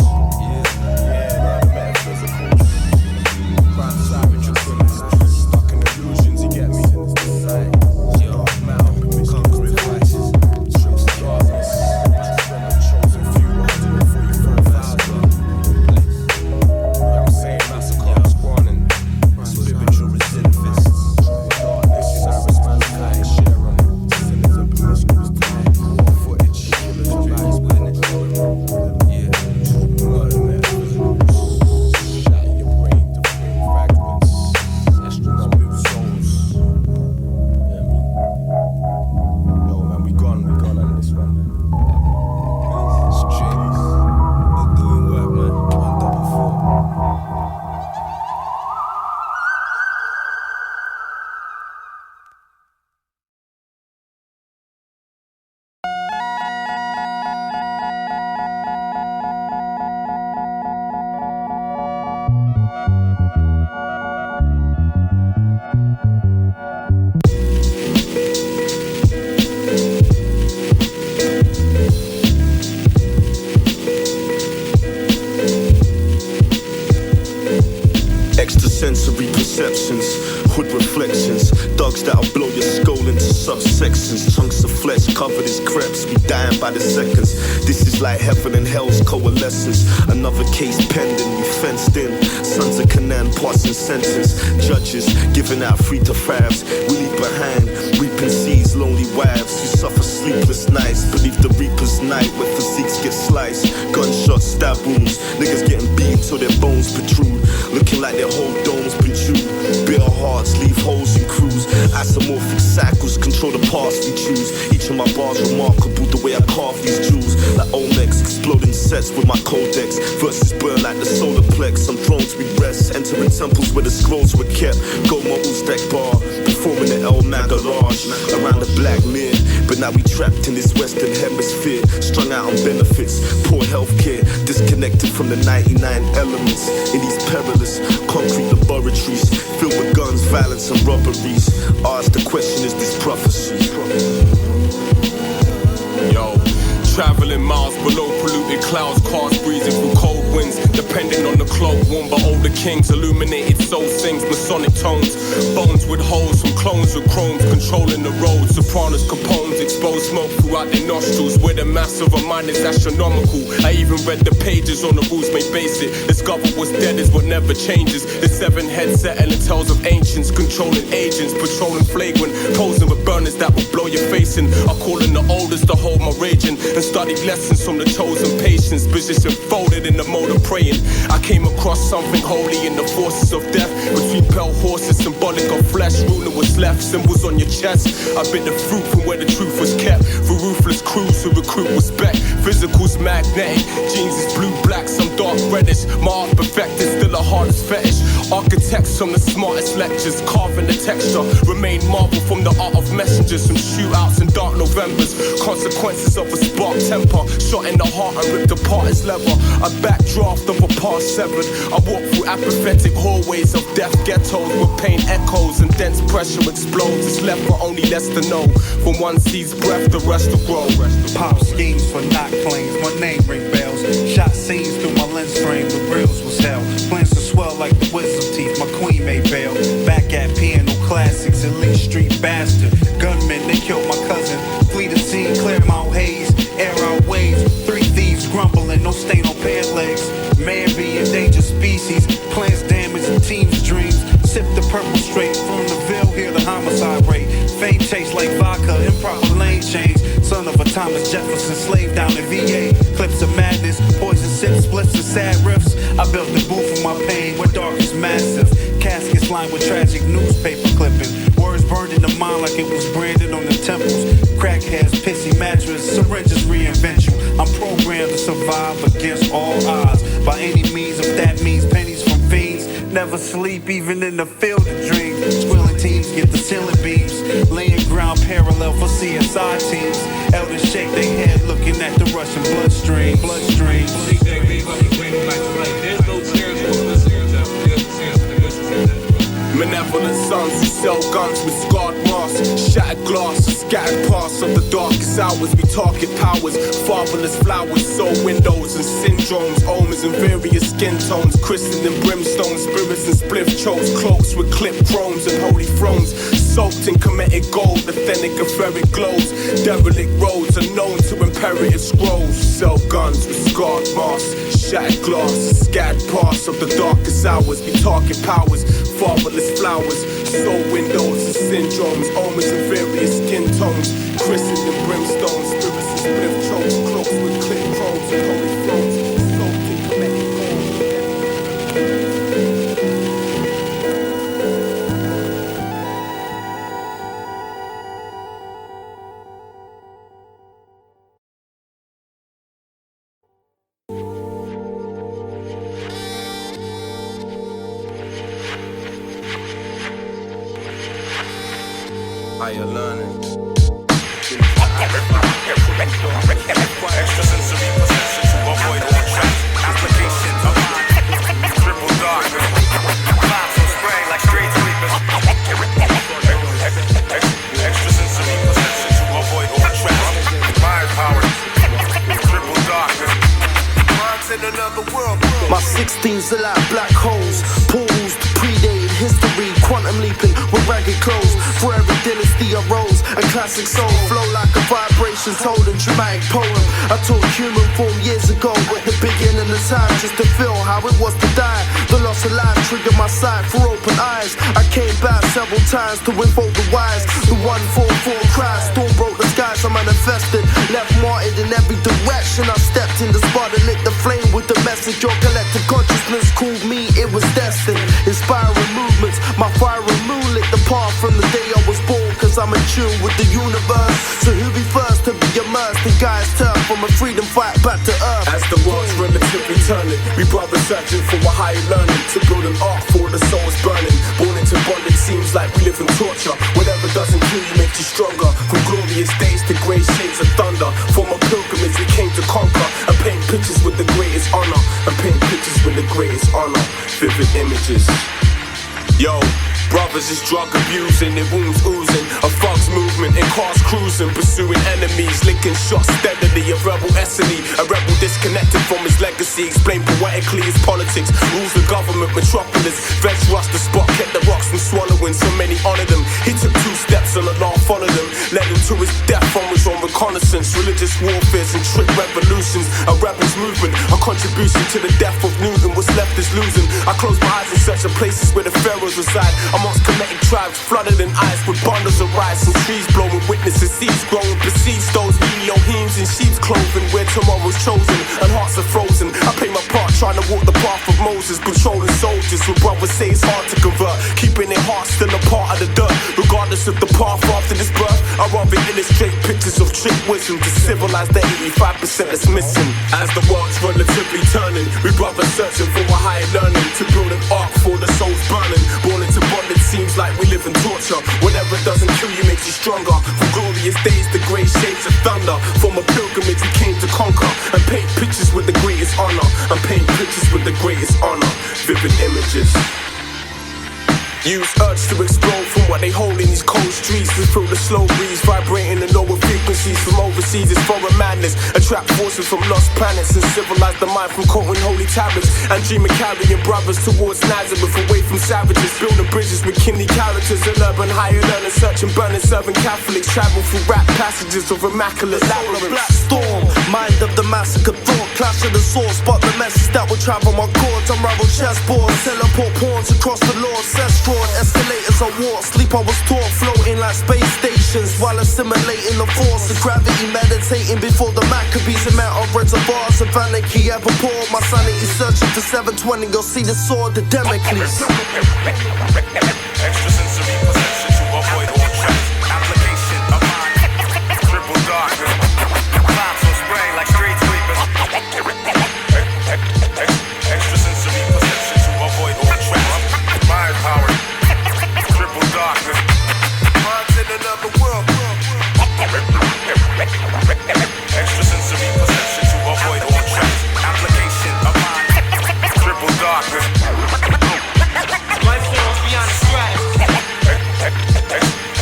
Extrasensory perceptions, hood reflections, dogs that'll blow your skull into subsections. Chunks of flesh covered as crepes, we dying by the seconds. This is like heaven and hell's coalescence. Another case pending, we fenced in. Sons of Canaan passing sentence. Judges giving out 3 to 5s. We leave behind reaping seeds, lonely wives who suffer sleepless nights. Beneath the reaper's night where physiques get sliced. Gunshots, stab wounds, niggas getting beat till their bones protrude. Looking like their whole dome's been chewed. Bitter hearts leave holes in crews. Isomorphic cycles control the paths we choose. Each of my bars remarkable the way I carve these jewels. Like Olmecs exploding sets with my codex. Verses burn like the solar plex. On thrones we rest, entering temples where the scrolls were kept. Go my Uzbek bar, performing the El Magarage. Around the Black Mere, but now we trapped in this western hemisphere. Strung out on benefits, poor healthcare, disconnected disconnected from the 99 elements in these perilous concrete laboratories filled with guns, violence, and robberies. Ask the question, is this prophecy? Yo, traveling miles below polluted clouds, cars breezing through cold winds, depending on the cloak worn by older kings. Illuminated soul sings Masonic tones, bones with holes from clones of chromes, controlling the road. Sopranos, Capones, expose smoke throughout their nostrils, where the mass of a mind is astronomical. I even read the pages on the rules may base it. Discover what's dead is what never changes. The 7 heads settling tales of ancients, controlling agents, patrolling flagrant, posing with burners that will blow your face in. I call in the oldest to hold my raging, and studied lessons from the chosen patience. Position folded in the mode of praying. I came across something holy in the forces of death. Between pale horses, symbolic of flesh, ruling what's left. Symbols on your chest. I bit the fruit from where the truth was kept. For ruthless crews who recruit respect. Physical's magnetic. Jeans is blue, black, some dark reddish. My art perfected, still a hardest fetish. Architects from the smartest lectures, carving the texture. Remain marvel from the art of messengers. From shootouts and dark Novembers. Consequences of a spark temper. Shot in the heart and ripped apart his leather. A backdraft of a past severed. I walk through apathetic hallways of death ghettos where pain echoes and dense pressure explodes. It's left for only less to know. From one sees breath, the rest will grow. Pop schemes for knock planes, my name ring bells. Shot scenes through my lens frame, the reels was hell. Plans to swell like the wisdom teeth, my queen made bail. Back at piano classics, elite street bastard. Gunmen, they killed my cousin. Flee the scene, clear Mount Hayes, air out waves. 3 thieves grumbling, no stain on pant legs. Man be endangered species, plans damage the team's dreams. Sip the purple straight from the veil, hear the homicide rate. Fame taste like vodka, improper lane change. Son of a Thomas Jefferson, slave down in VA. Clips of madness, poison sips, splits and sad riffs. I built the booth for my pain, where dark is massive. Caskets lined with tragic newspaper clipping. Words burned in the mind like it was branded on the temples. Crackheads, pissy mattress, syringes reinvent you. I'm programmed to survive against all odds. By any means, if that means pennies from fiends. Never sleep, even in the field of dreams. Squilling teams get the ceiling beams. Laying ground parallel for CSI teams. Elders shake their head looking at the Russian bloodstream. There's no tears for the malevolent sons who sell guns with scarred masks. Shattered glass, scattered parts of the darkest hours. We target powers, fatherless flowers, soul windows and syndromes. Omens in various skin tones, christened in brimstone, spirits and spliff chokes. Cloaks with clipped chromes and holy thrones. Soaked in committed gold, authentic and ferric glows. Derelict roads are known to imperative scrolls. Sell guns with scarred masks. Shattered glass, scattered parts of the darkest hours. We target powers, fatherless flowers, soul windows and syndromes, omens in various skin tones, christened in brimstone, spirits and spliff chokes, cloaks with clipped chromes and holy thrones, soaked in committed Higher learning. Extrasensory possession to avoid all traps. Applications of mind. Triple darkness. Vibes will spray like straight sweepers. Extrasensory possession to avoid all traps. Mind power. Triple darkness. Minds in another world. My 16s are like black holes, portals to predated history, quantum leaping with ragged clothes. For every dynasty arose, a classic soul flow like a vibration told in dramatic poem. I taught human form years ago at the beginning of time, just to feel how it was to die. The loss of life triggered my sight for open eyes. I came back several times to invoke the wise. The 144 cries, storm broke the skies. I manifested, left martyred in every direction. I stepped in the spot and lit the flame with the message. Your collective consciousness called me, it was destined. Inspiring movements, my fire and moon lit the path from the day I was born. Cause I'm in tune with the universe. So who be first to be immersed in Guy's turf from a freedom fight back to earth? As the world's relatively turning, we brothers searching for a higher learning. To build an ark for the souls burning. Born into bondage, seems like we live in torture. Whatever doesn't kill you makes you stronger. From glorious days to grey shades of thunder. From a pilgrimage we came to conquer. And paint pictures with the greatest greatest honor and paint pictures with the greatest honor. Vivid images. Yo, brothers is drug abusing, their wounds oozing. A thugs movement in cars cruising, pursuing enemies, licking shots steadily. A rebel Esseny, a rebel disconnected from his legacy. Explained poetically his politics, rules the government, metropolis. Veg rust the spot, kept the rocks from swallowing. So many honored him. He took 2 steps and the law followed him. Led him to his death on his own reconnaissance. Religious warfares and trick revolutions. A rebel's movement, a contribution to the death of Newton. What's left is losing. I close my eyes in search of places where the pharaohs reside. Amongst Kemetic tribes flooded in ice with bundles of rice and trees blowing, witnesses seeds growing, besieged those Elohims in sheep's clothing where tomorrow's chosen and hearts are frozen. I play my part trying to walk the path of Moses, controlling soldiers who brothers say it's hard to convert, keeping their hearts still a part of the dirt. Regardless of the path after this birth, I'd rather illustrate pictures of trick wisdom to civilize the 85% that's missing. As the world's relatively turning, we brothers searching for a higher learning, to build an ark for the souls burning. Born into bondage, seems like we live in torture. Whatever doesn't kill you makes you stronger. From glorious days to grey shades of thunder. From a pilgrimage we came to conquer and paint pictures with the greatest honor. And paint pictures with the greatest honor. Vivid images. Use urge to explode from what they hold in these cold streets. We feel the slow breeze vibrating the lower frequencies from overseas. It's foreign madness. Attract forces from lost planets and civilize the mind from quoting holy tablets. And dream of carrying brothers towards Nazareth, away from savages. Building bridges with kingly characters and urban higher learning, searching, burning, serving Catholics. Travel through rap passages of immaculate labyrinths. Black storm, mind of the massacre thought. Clash of the swords, spot the message that will travel my chords. Unravel chessboards, teleport pawns across the Lord's fraud. Escalators on war, sleep I was taught, floating like space stations while assimilating the force of gravity, meditating before the Maccabees. Amount of reservoirs of anarchy ever poured. My sanity searching for 720, you'll see the sword, the Damocles. Extrasensory perception to avoid all traps. Application of mind, triple darkness. Vibes on spray like street sweepers. Extrasensory perception to avoid all traps. Mind power, triple darkness. Minds in another world. Extrasensory perception to avoid all traps. Application of mind, triple darkness. Life forms beyond the stratosphere.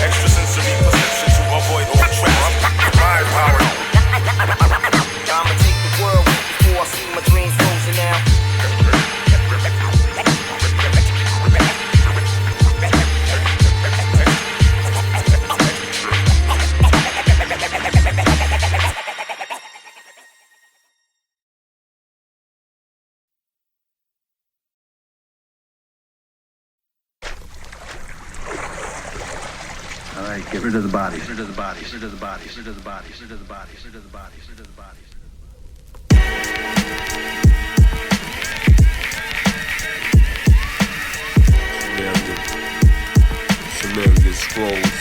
Extrasensory perception to avoid all traps. Mind power. I'ma take the world before I see my dreams frozen now. Alright, get rid of the bodies, rid of the bodies, rid of the bodies, rid of the bodies, rid of the bodies, rid of the bodies, rid of the bodies. Sumerian scrolls.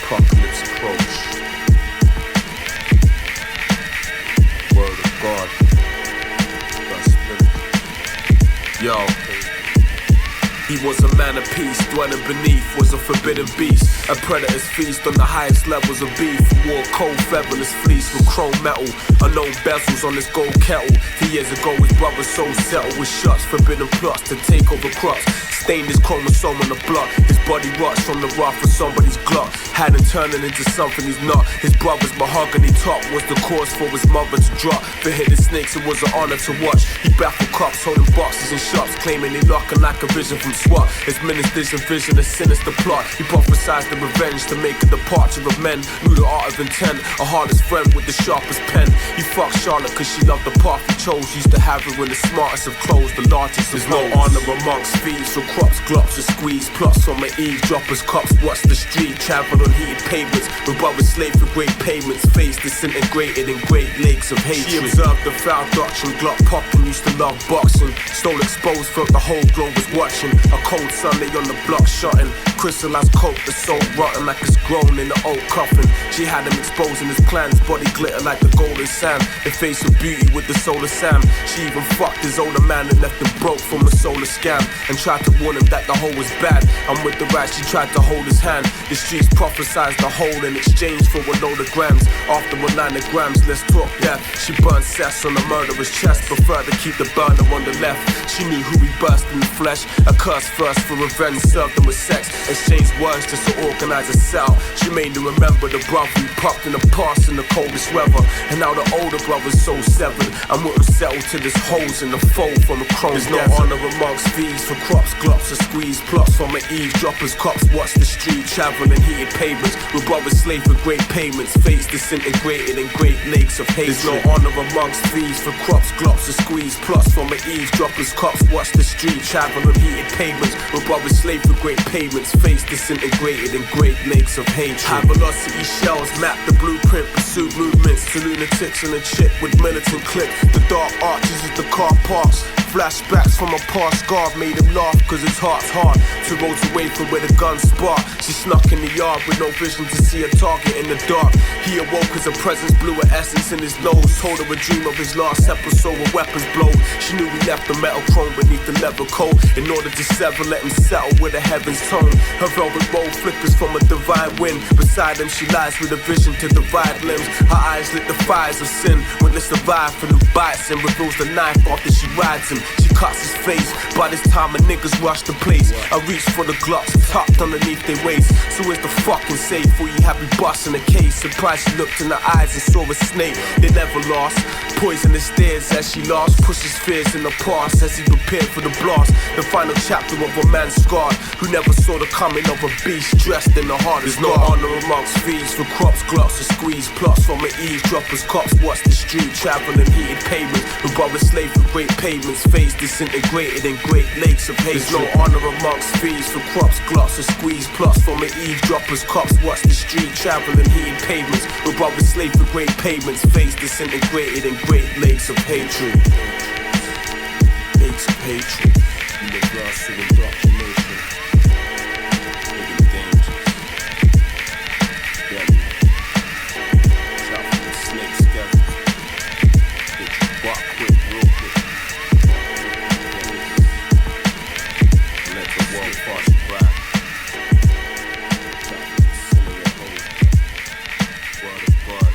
Apocalypse approach. Word of God. Yo. He was a man of peace, dwelling beneath was a forbidden beast. A predator's feast on the highest levels of beef. Wore cold featherless fleece with chrome metal. Unknown bezels on his gold kettle. 2 years ago his brother's soul settled with shots, forbidden plots to take over crops. Stained his chromosome on the block. His body rots from the wrath of somebody's Glock. Had him turning into something he's not. His brother's mahogany top was the cause for his mother to drop. For hitting snakes it was an honor to watch. He baffled cops holding boxes in shops, claiming he locking like a vision from SWAT. His ministers envisioned a sinister plot. He prophesied the revenge to make a departure of men. Knew the art of intent, a hardest friend with the sharpest pen. He fucked Charlotte cause she loved the path he chose. Used to have her in the smartest of clothes, the largest. There's no honor amongst thieves, so crops, glops are squeezed. Plots on my eavesdroppers, cops watch the street. Traveled on heated pavements, with brothers slaved for great payments. Face disintegrated in great lakes of hatred. She observed the foul doctrine, Glock popping, used to love boxing. Stole exposed, felt the whole globe was watching. A cold Sunday on the block shotting. Crystallized coke, the soul rotten like it's grown in the old coffin. She had him exposing his plans, body glitter like the golden sand. The face of beauty with the solar Sam. She even fucked his older man and left him broke from a solar scam. And tried to warn him that the hoe was bad. And with the rat she tried to hold his hand. The streets prophesized the whole in exchange for a load of grams. After 1 grams, let's talk death. She burned cess on the murderer's chest, preferred to keep the burner on the left. She knew who he burst in the flesh. A curse first for revenge, served him with sex. Exchanged words just to organize a cell. She made him remember the brother who popped in the past in the coldest weather. And now the older brother's so severed and wouldn't settle to this holes in the fold from a chrome. There's no honor amongst thieves for crops, glops or squeeze plots from an eavesdroppers. Cops watch the street traveling heated pavements with brothers slave for great payments. Face disintegrated in great lakes of hatred. There's no honor amongst thieves for crops, glops or squeeze plots from an eavesdroppers. Cops watch the street traveling heated pavements with brothers slave for great payments. Face disintegrated in great lakes of hatred. High velocity shells map the blueprint, pursuit movements to lunatics and a chip with militant clip. The dark arches of the car parks. Flashbacks from a past guard made him laugh cause his heart's hard. 2 roads away from where the guns spark. She snuck in the yard with no vision to see a target in the dark. He awoke as her presence blew her essence in his nose. Told her a dream of his last episode where weapons blow. She knew he left the metal chrome beneath the leather coat. In order to sever, let him settle with the heavens tone. Her velvet robe flickers from a divine wind. Beside him she lies with a vision to divide limbs. Her eyes lit the fires of sin. Witness the vibe and who bites and reveals the knife after she rides him. She cuts his face. By this time, my niggas rush the place. I reach for the glocks tucked underneath their waist. So where's the fucking safe? For you have me busting a case. Surprised she looked in her eyes and saw a snake. They never lost. Poisonous stares as she lost. Pushes fears in the past as he prepared for the blast. The final chapter of a man scarred who never saw the coming of a beast dressed in the hardest. There's no honor amongst thieves for crops, glots, or squeeze plots from an eavesdroppers. Cops watch the street traveling heated pavements with brothers slave for great payments. Face disintegrated in great lakes of hatred. There's no honor amongst thieves for crops, glots, or squeeze plots from an eavesdroppers. Cops watch the street traveling heated pavements with brothers slave for great payments. Face disintegrated in great lakes of hatred. Lakes of hatred. Universal indoctrination. Living danger. Deadly. Traveling snake skeletons. Get you buck quick, real quick. Let the world pass you by. Traveling silly at home. Word of God.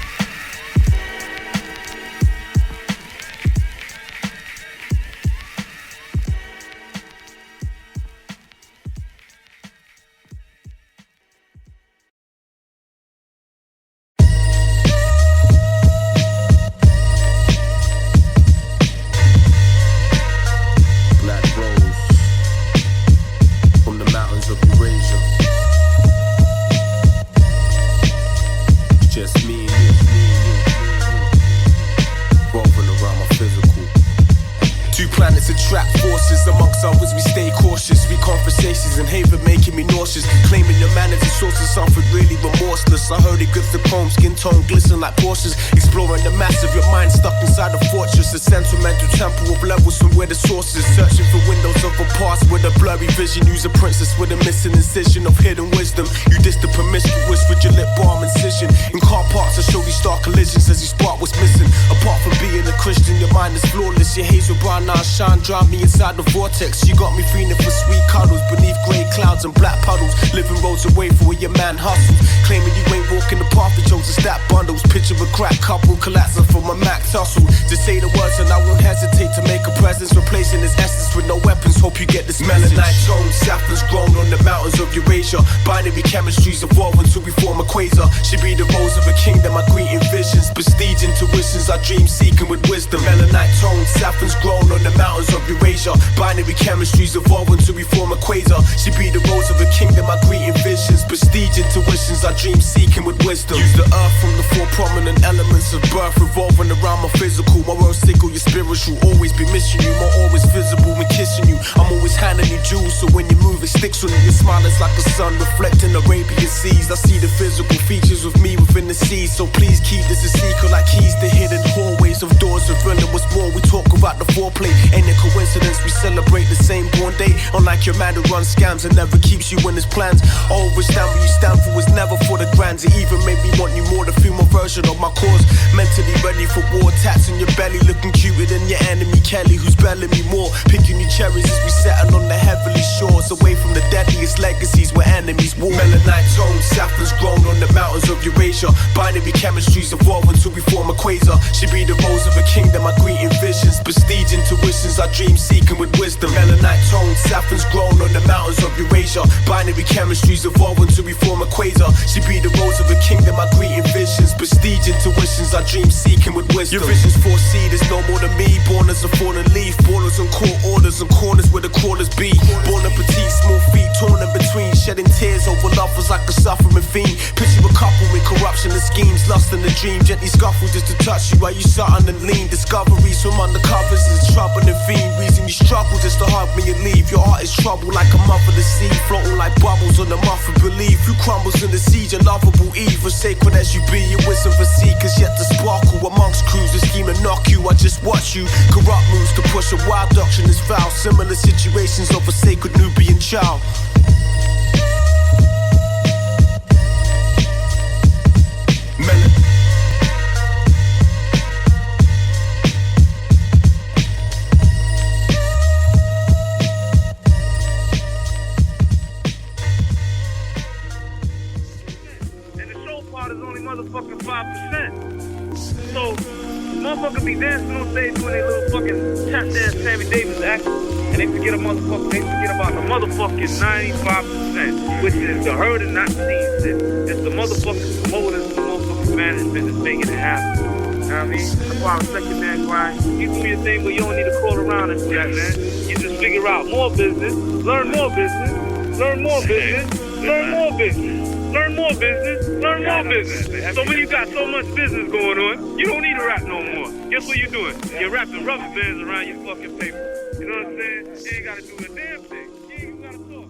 I heard it grips the chrome, skin tone glisten like Porsches. Exploring the massive, your mind stuck inside a fortress. A sentimental temple of levels from where the source is. Searching for windows of a past with a blurry vision. Use a princess with a missing incision of hidden wisdom. You diss the promiscuous with your lip balm incision. In car parks I show these stark collisions as you spark what's missing. Apart from being a Christian, your mind is flawless. Your hazel brown eyes shine, drown me inside the vortex. You got me feeling for sweet cuddles beneath grey clouds and black puddles. Living roads away for where your man hustles. Claiming you ain't walking the path, we chose to stack bundles. Picture a crack couple collapsing from a Mac tussle. To say the words and I won't hesitate to make a presence. Replacing his essence with no weapons, hope you get this melanin tone. Saffron's grown on the mountains of Eurasia. Binary chemistries evolve until we form a quasar. She be the rose of a kingdom, I greet visions. Prestige intuitions, I dream seeking with wisdom. Melanite tone, saffron's grown on the mountains of Eurasia. Binary chemistries evolve until we form a quasar. She be the rose of a kingdom, I greet visions. Prestige intuitions, I dream seeking with wisdom. Use the earth from the four prominent elements of birth, revolving around my physical. My words tickle your spiritual. Always be missing you, more always visible when kissing you. I'm always handing you jewels, so when you move, it's pixel in your smile is like a sun reflecting Arabian seas. I see the physical features of me within the seas, so please keep this a secret like keys to hidden hallways of doors revealing what's more. We talk about the foreplay, ain't a coincidence we celebrate the same born day. Unlike your man who runs scams and never keeps you in his plans. Always stand what you stand for was never for the grands. It even made me want you more to feel my version of my cause. Mentally ready for war, tats in your belly, looking cuter than your enemy Kelly, who's belling me more. Picking your cherries as we settle on the heavenly shores, away from the deadliest legacies where enemies war. Melanite tones, saffron's grown on the mountains of Eurasia. Binary chemistries evolve until we form a quasar. She be the rose of a kingdom, I greet visions, prestige intuitions, I dream seeking with wisdom. Melanite tones, saffron's grown on the mountains of Eurasia. Binary chemistries evolve until we form a quasar. She be the rose of a kingdom, I greet visions, prestige intuitions, I dream seeking with wisdom. Your visions foresee, there's no more than me. Born as a fallen leaf, ballers and court orders and corners where the crawlers be. Born a petite, small feet torn in between, shedding tears over lovers like a suffering fiend. Picture a couple with corruption and schemes, lust in the dream, gently scuffle just to touch you while you sudden and lean. Discoveries from undercovers is trouble and fiend. Reason you struggle just to hug me and leave. Your heart is trouble like a motherless sea, floating like bubbles on the muffin belief. Who crumbles in the siege, a lovable Eve, as sacred as you be. Your wisdom for seekers yet to sparkle amongst crews. The scheme to knock you, I just watch you. Corrupt moves to push a wild doctrine is foul. Similar situations of a sacred Nubian child. Motherfucking 5%. So, motherfuckers be dancing on stage doing their little fucking tap dance Sammy Davis act, and they forget about the motherfucking 95%, which is the heard and not seen shit. It's the motherfucking promoters, the motherfucking management that's making it happen. You know what I mean? That's why I respect your man, Brian. You do your thing, but you don't need to crawl around and do that, man. You just figure out more business, learn more business, learn more business, learn more business. Learn more business, learn more business. So when you got so much business going on, you don't need to rap no more. Guess what you're doing? You're wrapping rubber bands around your fucking paper. You know what I'm saying? You ain't gotta do a damn thing. You ain't even gotta talk.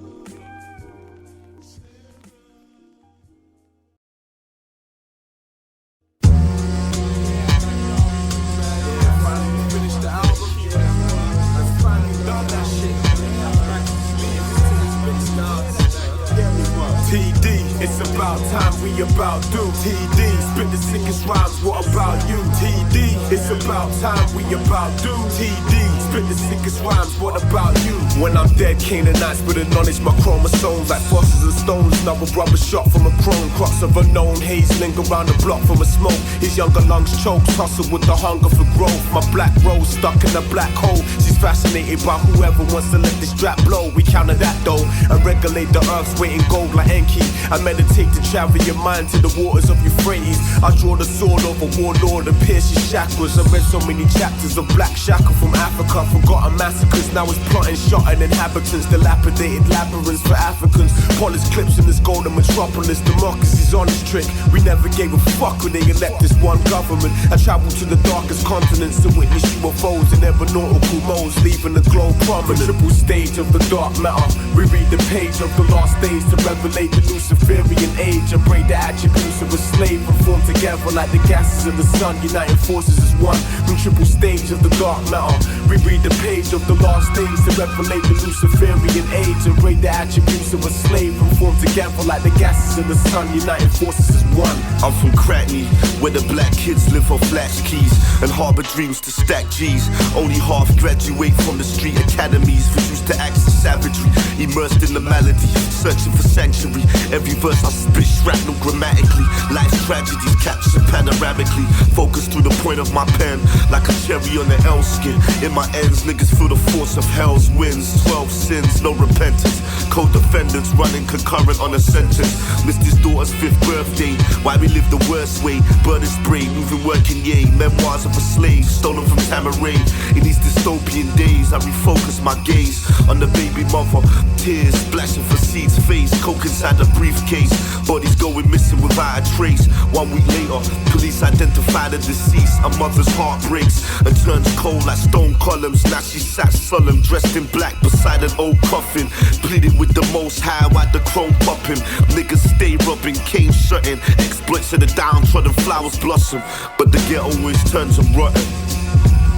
TD, it's about time we about do. TD, spit the sickest rhymes, what about you? TD, it's about time we about do. TD, spit the sickest rhymes, what about you? When I'm dead, Canaanites with the knowledge, my chromosomes like fossils and stones. Another rubber shot from a chrome, crops of unknown haze linger around the block from a smoke. His younger lungs choke, tussle with the hunger for growth. My black rose stuck in a black hole. She's fascinated by whoever wants to let this strap blow. We counter that though, and regulate the earth's weight in gold like Enki. I meditate to travel your mind to the waters of Euphrates. I draw the sword of a warlord and pierce your chakras. I read so many chapters of Black Shaka from Africa. Forgotten massacres, now it's plotting, shotting inhabitants. Dilapidated labyrinths for Africans. Polished clips in this golden metropolis. Democracy's on this trick. We never gave a fuck when they elect this one government. I travel to the darkest continents to witness UFOs and aeronautical modes, leaving the globe prominent. The triple stage of the dark matter. We read the page of the last days to revelate the Luciferian age and break the attributes of a slave and form together like the gases of the sun, uniting forces as one. From triple stage of the dark matter, we read the page of the last days to revelate the Luciferian age and break the attributes of a slave and form together like the gases of the sun, uniting forces as one. I'm from Cratney, where the black kids live off latch keys and harbor dreams to stack G's. Only half graduate from the street academies, reduced to acts of savagery, immersed in the malady, searching for sanctuary. Every verse I spit shrapnel grammatically. Life's tragedies captured panoramically. Focused through the point of my pen, like a cherry on the L skin. In my ends, niggas feel the force of hell's winds. 12 sins, no repentance. Co-defendants running concurrent on a sentence. Missed his daughter's 5th birthday. Why we live the worst way? Burn and spray, moving working yay. Memoirs of a slave, stolen from Tamaray. In these dystopian days, I refocus my gaze on the baby mother. Tears splashing for seeds face. Coke inside the briefcase. Bodies going missing without a trace. 1 week later, police identify the deceased. A mother's heart breaks and turns cold like stone columns. Now she sat solemn, dressed in black beside an old coffin, pleading with the most high while the chrome popping. Niggas stay rubbing, cane shutting, exploits of the downtrodden flowers blossom, but the ghetto always turns them rotten.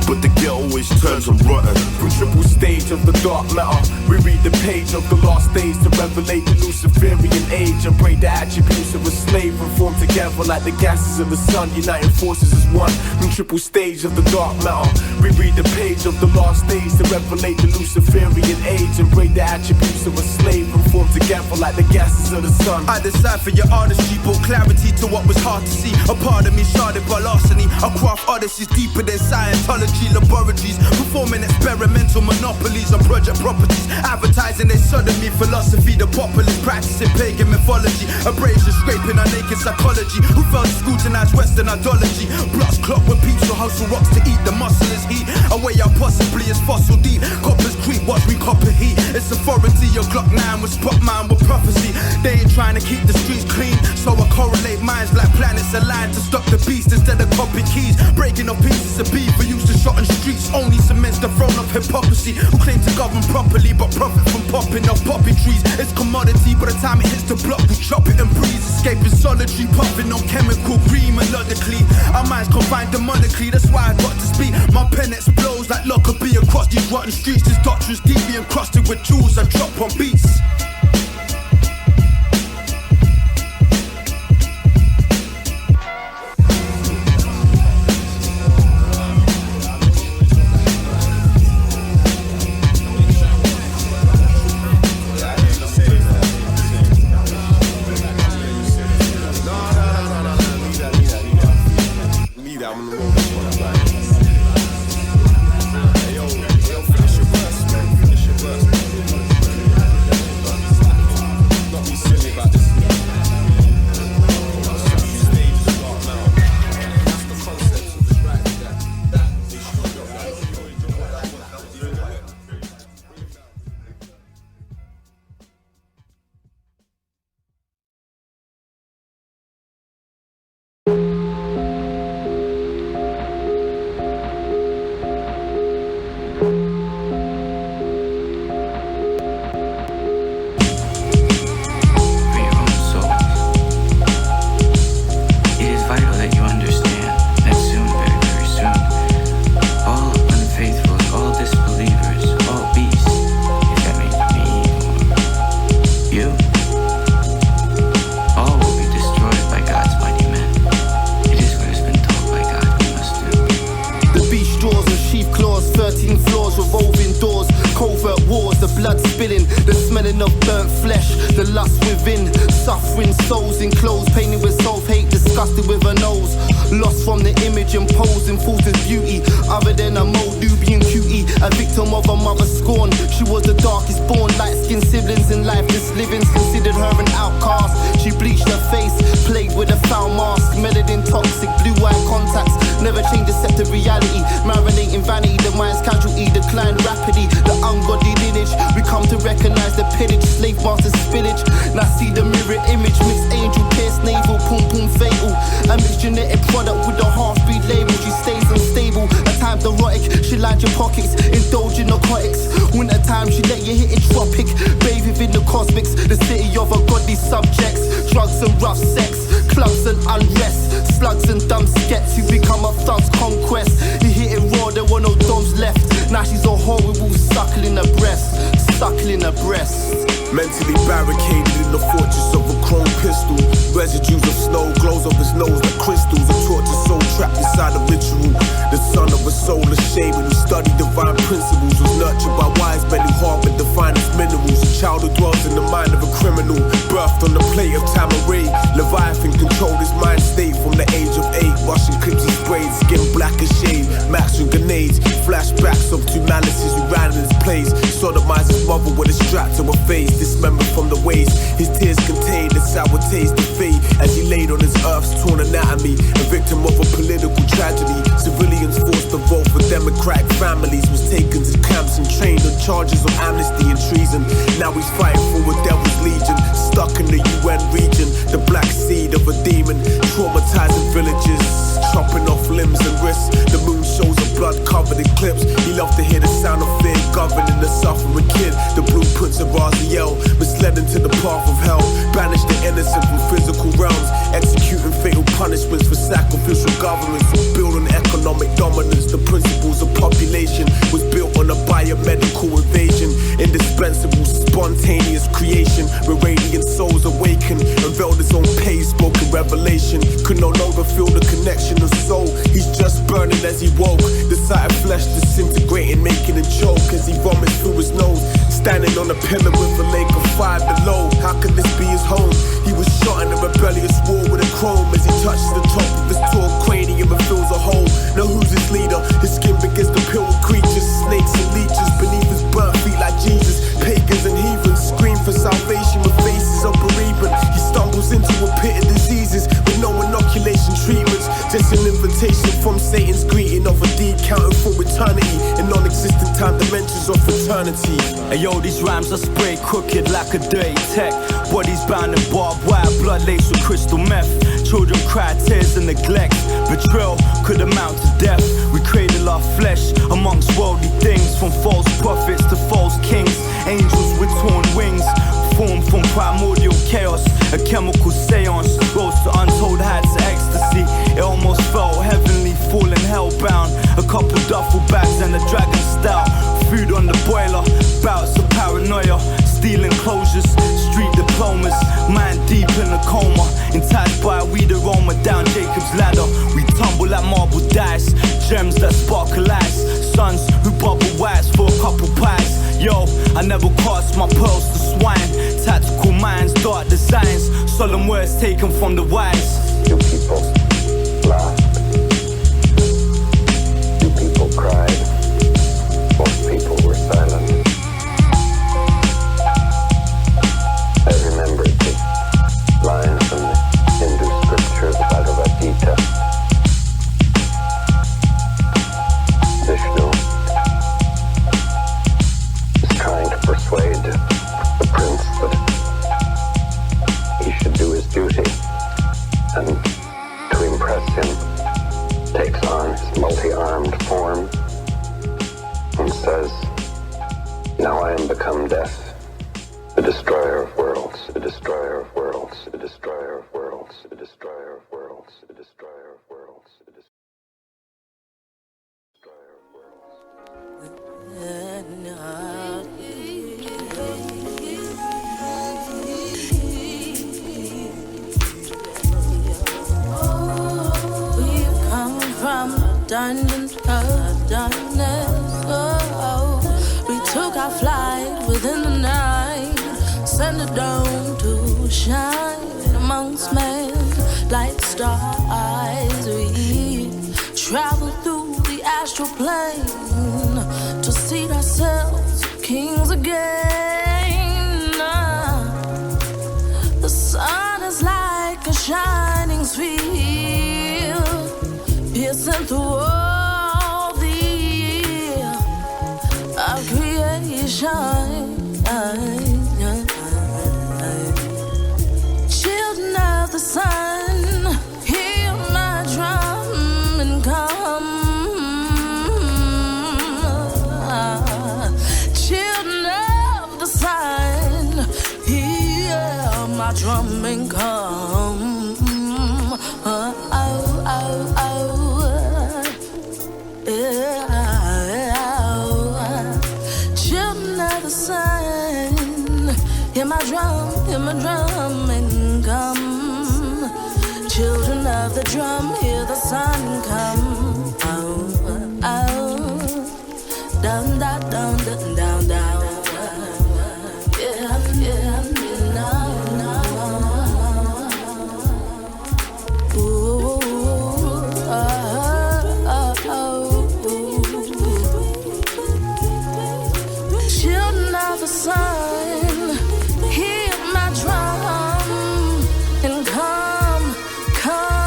But the ghetto always turns them rotten. From triple stage of the dark matter, we read the page of the last days to revelate the Luciferian age and break the attributes of a slave and form together like the gases of the sun, uniting forces as one. From triple stage of the dark matter, we read the page of the last days to revelate the Luciferian age and break the attributes of a slave and form together like the gases of the sun. I decipher your artistry, brought clarity to what was hard to see. A part of me sharded by larceny. I craft odysseys deeper than Scientology. Laboratories, performing experimental monopolies on project properties, advertising their sodomy philosophy, the populace practicing pagan mythology, abrasion scraping our naked psychology, who failed to scrutinize Western ideology, blocks clock when peeps will hustle rocks to eat the muscle is heat, away out possibly is fossil deep, coppers creep, watch me copper heat, it's authority, your Glock 9 with spot mine with prophecy, they ain't trying to keep the streets clean, so I correlate minds like planets aligned to stop the beast instead of copy keys, breaking up pieces of beef for use to shot in streets, only cements the throne of hypocrisy, who claim to govern properly but profit from popping up poppy trees, it's commodity, by the time it hits the block we chop it and breeze, escaping solitary, puffing on chemical green melodically, our minds confined demonically, that's why I got to speak, my pen explodes like Lockerbie across these rotten streets, this doctrine's deeply encrusted with jewels I drop on beats. Mentally barricaded in the fortress of a chrome pistol. Residues of snow glows off his nose like crystals. A tortured soul trapped inside a ritual. The son of a soul ashamed who studied divine principles. Was nurtured by wise men who harbored the finest minerals. A child who dwells in the mind of a criminal. Birthed on the plate of Tamaray. Leviathan controlled his mind state from the age of 8. Russian clips and sprayed, skin black as shade. Max and grenades. Flashbacks of two malices who ran in his place. Sodomized his mother with a strap to her face. Dismembered from the waist. His tears contained a sour taste of fate as he laid on his earth's torn anatomy. A victim of a political tragedy. Civilians forced to vote for democratic families was taken to camps and trained on charges of amnesty and treason. Now he's fighting for a devil's legion, stuck in the UN region, the black seed of a demon, traumatizing villages, chopping off limbs and wrists. The moon shows a blood-covered eclipse. He loved to hear the sound of fear governing the suffering kid. The blueprints of Raziel misled into the path of hell, banished the innocent from physical realms, executing fatal punishments for sacrificial governments who build on economic dominance. The principles of population was built on a biomedical invasion, indispensable spontaneous creation, where radiant souls awaken, unveiled his own page-spoken revelation. Could no longer feel the connection of soul. He's just burning as he woke, the sight of flesh disintegrating, making him choke as he vomits through his nose, standing on a pillar with a lake of fire below. How could this be his home? He was shot in a rebellious war with a chrome as he touches the top of his torn cranium and fills a hole. Now who's his leader? His skin begins to peel with creatures, snakes and leeches beneath his burnt feet like Jesus. Pagans and heathens scream for salvation with faces of bereavement. He stumbles into a pit of diseases with no inoculation treatments, just an invitation from Satan's greeting of a deed counting for eternity in non-existent time dimensions of fraternity. Hey yo, these rhymes are sprayed crooked like a dirty tech. Bodies bound in barbed wire, blood laced with crystal meth. Children cry tears and neglect. Betrayal could amount to death. We cradle our flesh amongst worldly things, from false prophets to false kings. Angels with torn wings, formed from primordial chaos. A chemical seance rose to untold heights of ecstasy. It almost felt heavenly, falling hellbound. A couple duffel bags and a dragon stout. Food on the boiler, bouts of paranoia. Steel enclosures, street diplomas. Mind deep in a coma, enticed by a weed aroma down Jacob's ladder. We tumble like marble dice, gems that sparkle eyes. Sons who bubble whites for a couple pies. Yo, I never cast my pearls to swine. Tactical minds, dark designs, solemn words taken from the wise. You people laughed. You people cried. Most people were silent. I remembered the lines from the Hindu scripture, the Bhagavad Gita. Vishnu is trying to persuade the prince that he should do his duty, and to impress him takes on his multi-armed form and says, "Now I am become death, the destroyer of worlds, the destroyer of worlds, the destroyer of worlds, the destroyer of worlds, the destroyer of worlds, the destroyer of worlds." We've come from dungeons of darkness. Oh, we took our flight within the night. Send it down to shine amongst men like stars. We travel through the astral plane to see ourselves kings again. The sun is like a shining sphere, piercing through all the of creation. Children of the sun, hear my drum and come. Children of the sun, hear my drum and come. Oh, oh, oh, oh. Yeah. Children of the sun, hear my drum and come. Children of the drum, hear the sun come. Oh, oh, down, down, down, down, down, down. Yeah, yeah, no, no. Ooh, oh, oh, oh. Children of the sun, hear my drum and come, come.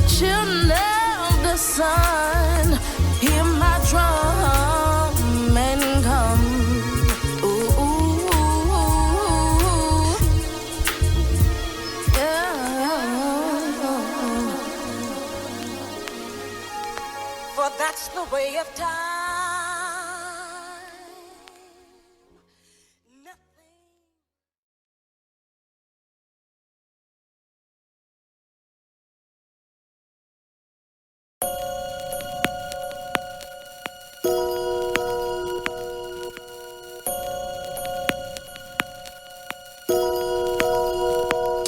Children of the sun. sun, hear my drum and come. For that's the way of time.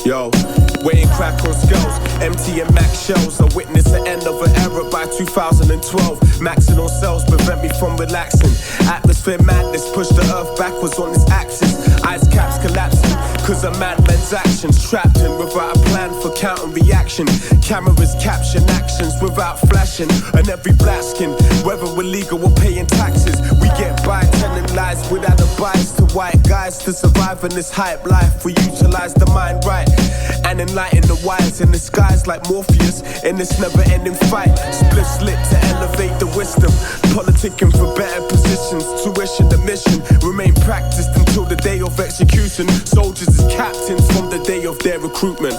Yo, weighing crack on scales, empty and max shells. I witnessed the end of an era by 2012. Maxing on cells prevent me from relaxing. Atmosphere madness push the earth backwards on its axis. Ice caps collapsing, cause of madmen's actions. Trapped in without a plan for counter reaction. Cameras caption actions without flashing. And every black skin, whether we're legal or paying taxes, we get by telling lies without a bias to white guys. To survive in this hype life, we utilize the mind right and enlighten the wise in the skies like Morpheus in this never-ending fight. Split slit to elevate the wisdom, politicking for better positions. Tuition the mission, remain practiced until the day of execution. Soldiers as captains from the day of their recruitment.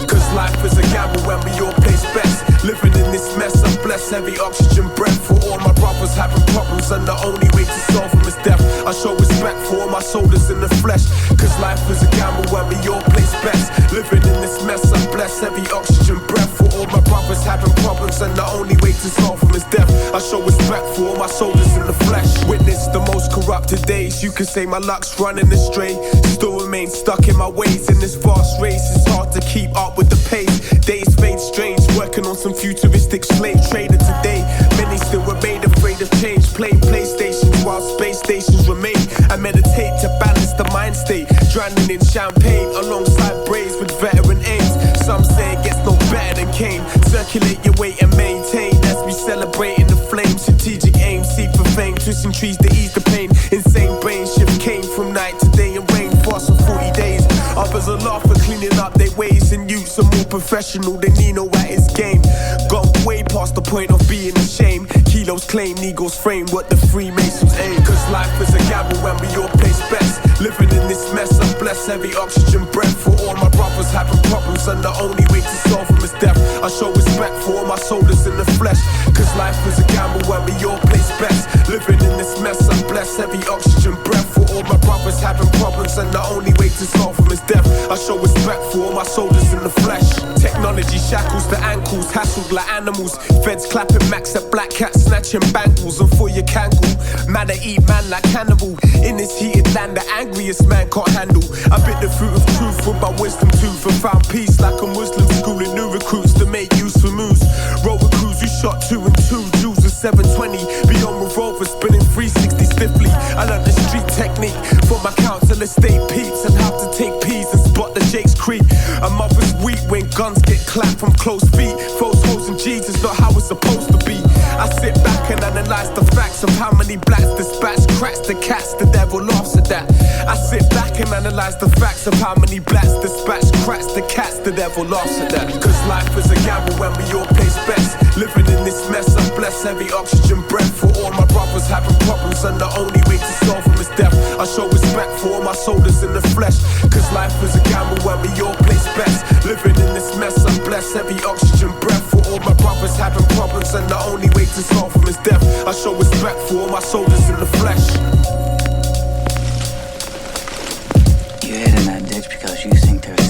Cause life is a gamble when we all place bets. Living in this mess, I'm blessed, heavy oxygen breath. For all my brothers having problems, and the only way to solve them is death. I show respect for all my soldiers in the flesh. Cause life is a gamble when we all place bets. Living in this mess, I'm blessed, heavy oxygen breath. For all my brothers having problems, and the only way to solve them is death. I show respect for all my soldiers in the flesh. Witness the most corrupted days. You can say my luck's running astray. Still remain stuck in my ways. In this fast race, it's hard to keep up with the pace. Days fade strange, working on some futuristic slave trader today. Many still remain afraid of change. Playing PlayStations while space stations remain. I meditate to balance the mind state. Drowning in champagne alongside braids with veteran aims. Some say it gets no better than Kane. Circulate your weight and maintain as we celebrating the flame. Strategic aim, seek for fame. Twisting trees to ease the pain. Insane brain shift came from night to day and rain fast for 40 days. Others are laughing, cleaning up their ways. And youths are more professional than Nino at his game. Gone way past the point of being ashamed. Kilos claim, Negos frame what the Freemasons aim. Cause life is a gamble when we all place bets. Living in this mess, I'm blessed, heavy oxygen breath. For all my brothers having problems, and the only way to solve them is death. I show respect for all my soldiers in the flesh. Cause life is a gamble when we all place bets. Living in this mess, I'm blessed, heavy oxygen breath. For all my brothers having problems, and the only way to solve them is death. I show respect for all my soldiers in the flesh. Technology shackles the ankles, hassled like animals. Feds clapping max at black cats, snatching bangles. And for your cankle, man I eat man like cannibal. In this heated land, the angriest man can't handle. I bit the fruit of truth with my wisdom tooth. And found peace like a Muslim schooling new recruits to make useful moves. Rover crews, we shot 2 and 2. Jules with 720, beyond revolver, spinning 360 stiffly. I learned the street technique from my council estate peeps. And how to take peas and spot the Jake's Creek. A mother's weak when guns get clapped from close feet. Foes, hoes and G's is not how it's supposed to be. I sit back and analyze the facts of how many blacks dispatch cracks the cats, the devil laughs at that. I sit back and analyze the facts of how many blacks dispatch cracks the cats, the devil laughs at that. Cause life is a gamble when we all place bets. Living in this mess, I'm blessed, heavy oxygen breath. For all my brothers having problems, and the only way to solve them is death. I show respect for all my soldiers in the flesh. Cause life is a gamble when we all place bets. Living in this mess, I'm blessed, heavy oxygen breath. For all my brothers having problems, and the only way to solve them is death. I show respect for all my soldiers in the flesh. You hid in that ditch because you think there's